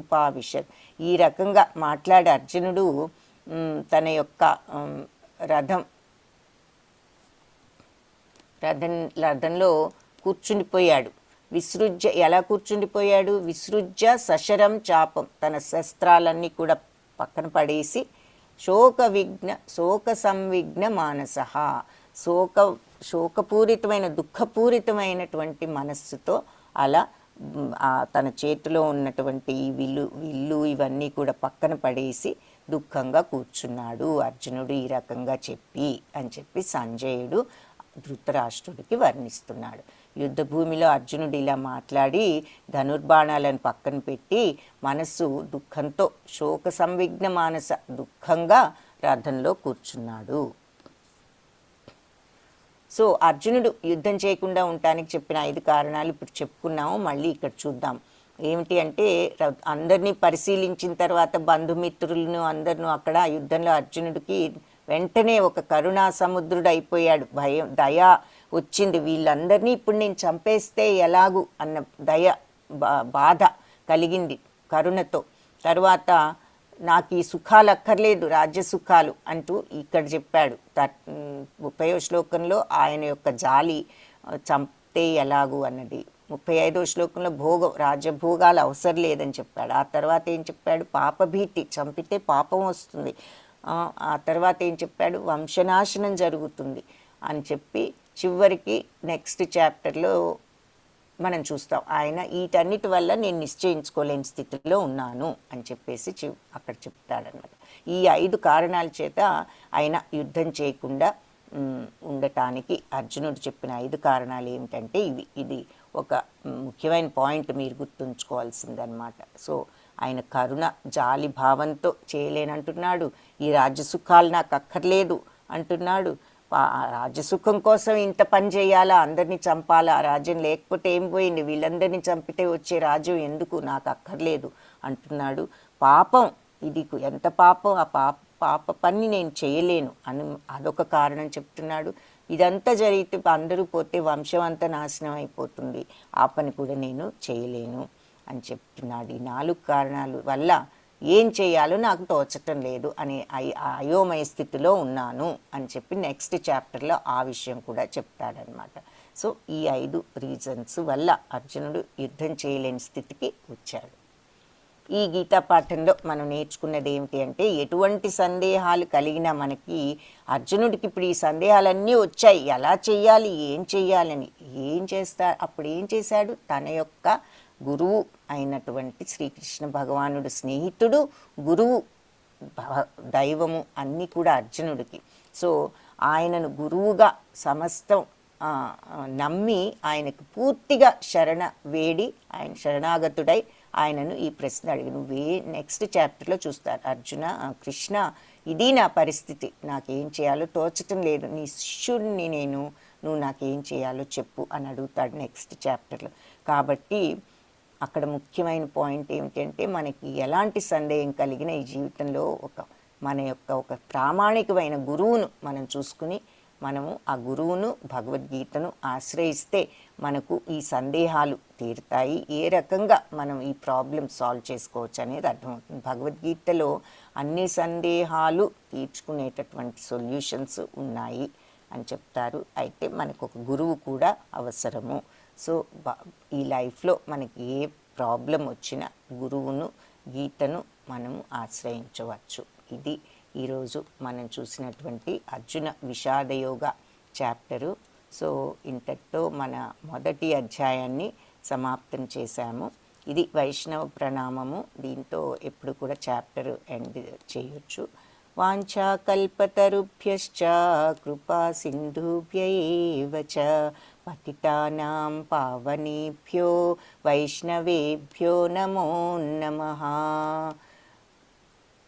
ఉపావిశత్. ఈ రకంగా మాట్లాడే అర్జునుడు తన యొక్క రథంలో కూర్చుండిపోయాడు. విసృజ్య, ఎలా కూర్చుండిపోయాడు, విసృజ్య సశరం చాపం, తన శస్త్రాలన్నీ కూడా పక్కన పడేసి శోక సంవిఘ్న మానసః, శోకపూరితమైన దుఃఖపూరితమైనటువంటి మనస్సుతో అలా తన చేతిలో ఉన్నటువంటి ఈ విల్లు ఇవన్నీ కూడా పక్కన పడేసి దుఃఖంగా కూర్చున్నాడు అర్జునుడు ఈ రకంగా అని చెప్పి సంజయుడు ధృతరాష్ట్రుడికి వర్ణిస్తున్నాడు. యుద్ధభూమిలో అర్జునుడు ఇలా మాట్లాడి ధనుర్బాణాలను పక్కన పెట్టి మనస్సు దుఃఖంతో శోక సంవిఘ్న మానస దుఃఖంగా రథంలో కూర్చున్నాడు. సో అర్జునుడు యుద్ధం చేయకుండా ఉండటానికి చెప్పిన 5 కారణాలు ఇప్పుడు చెప్పుకున్నాము. మళ్ళీ ఇక్కడ చూద్దాం. ఏమిటి అంటే, అందరినీ పరిశీలించిన తర్వాత బంధుమిత్రులను అందరినూ అక్కడ యుద్ధంలో అర్జునుడికి వెంటనే ఒక కరుణా సముద్రుడు అయిపోయాడు. భయం, దయ వచ్చింది. వీళ్ళందరినీ ఇప్పుడు నేను చంపేస్తే ఎలాగు అన్న బాధ కలిగింది కరుణతో. తర్వాత నాకు ఈ సుఖాలు అక్కర్లేదు, రాజ్య సుఖాలు అంటూ ఇక్కడ చెప్పాడు. 30వ శ్లోకంలో ఆయన యొక్క జాలి, చంపితే ఎలాగు అన్నది. 35వ శ్లోకంలో రాజ్యభోగాలు అవసరం లేదని చెప్పాడు. ఆ తర్వాత ఏం చెప్పాడు, పాపభీతి, చంపితే పాపం వస్తుంది. ఆ తర్వాత ఏం చెప్పాడు, వంశనాశనం జరుగుతుంది అని చెప్పి చివరికి నెక్స్ట్ చాప్టర్లో మనం చూస్తాం. ఆయన వీటన్నిటి వల్ల నేను నిశ్చయించుకోలేని స్థితిలో ఉన్నాను అని చెప్పేసి అక్కడ చెప్తాడనమాట. ఈ 5 కారణాల చేత ఆయన యుద్ధం చేయకుండా ఉండటానికి అర్జునుడు చెప్పిన 5 కారణాలు ఏమిటంటే ఇది ఒక ముఖ్యమైన పాయింట్ మీరు గుర్తుంచుకోవాల్సిందనమాట. సో ఆయన కరుణ జాలి భావంతో చేయలేనంటున్నాడు. ఈ రాజ్యసుఖాలు నాకు అక్కర్లేదు అంటున్నాడు. రాజ్యసుఖం కోసం ఇంత పని చేయాలా, అందరినీ చంపాలా, రాజ్యం లేకపోతే ఏం పోయింది, వీళ్ళందరినీ చంపితే వచ్చే రాజ్యం ఎందుకు, నాకు అక్కర్లేదు అంటున్నాడు. పాపం, ఇది ఎంత పాపం, ఆ పాప పని నేను చేయలేను అని అదొక కారణం చెప్తున్నాడు. ఇదంతా జరిగితే అందరూ పోతే వంశం అంతా నాశనం అయిపోతుంది, ఆ పని కూడా నేను చేయలేను అని చెప్తున్నాడు. ఈ 4 కారణాల వల్ల ఏం చేయాలో నాకు తోచటం లేదు అనే అయోమయ స్థితిలో ఉన్నాను అని చెప్పి నెక్స్ట్ చాప్టర్లో ఆ విషయం కూడా చెప్తాడనమాట. సో ఈ 5 రీజన్స్ వల్ల అర్జునుడు యుద్ధం చేయలేని స్థితికి వచ్చాడు. ఈ గీతా పాఠంలో మనం నేర్చుకున్నది ఏమిటి అంటే, ఎటువంటి సందేహాలు కలిగినా మనకి అర్జునుడికి ఇప్పుడు ఈ సందేహాలన్నీ వచ్చాయి, ఎలా చెయ్యాలి, ఏం చెయ్యాలని. అప్పుడు ఏం చేశాడు, తన యొక్క గురువు అయినటువంటి శ్రీకృష్ణ భగవానుడు స్నేహితుడు, గురువు, దైవము అన్నీ కూడా అర్జునుడికి. సో ఆయనను గురువుగా సమస్తం నమ్మి ఆయనకు పూర్తిగా ఆయన శరణాగతుడై ఆయనను ఈ ప్రశ్న అడిగి, నెక్స్ట్ చాప్టర్లో చూస్తారు అర్జున, కృష్ణ ఇది నా పరిస్థితి, నాకేం చేయాలో తోచటం లేదు, నీ శిష్యుడిని నేను, నువ్వు నాకేం చేయాలో చెప్పు అని అడుగుతాడు నెక్స్ట్ చాప్టర్లో. కాబట్టి అక్కడ ముఖ్యమైన పాయింట్ ఏమిటంటే, మనకి ఎలాంటి సందేహం కలిగిన ఈ జీవితంలో మన యొక్క ఒక ప్రామాణికమైన గురువును మనం చూసుకుని మనము ఆ గురువును, భగవద్గీతను ఆశ్రయిస్తే మనకు ఈ సందేహాలు తీరుతాయి. ఏ రకంగా మనం ఈ ప్రాబ్లం సాల్వ్ చేసుకోవచ్చు అనేది అర్థమవుతుంది. భగవద్గీతలో అన్ని సందేహాలు తీర్చుకునేటటువంటి సొల్యూషన్స్ ఉన్నాయి అని చెప్తారు. అయితే మనకు ఒక గురువు కూడా అవసరము. సో ఈ లైఫ్లో మనకి ఏ ప్రాబ్లం వచ్చినా గురువును, గీతను మనము ఆశ్రయించవచ్చు. ఇది ఈరోజు మనం చూసినటువంటి అర్జున విషాదయోగ చాప్టరు. సో ఇంతటితో మన మొదటి అధ్యాయాన్ని సమాప్తం చేశాము. ఇది వైష్ణవ ప్రణామము. దీంతో ఎప్పుడు కూడా చాప్టర్ ఎండ్ చేయొచ్చు. వాంఛాకల్పతరుభ్యశ్చ కృపా సింధుభ్య ఏవ చ పతితానాం పావనేభ్యో వైష్ణవేభ్యో నమో నమః.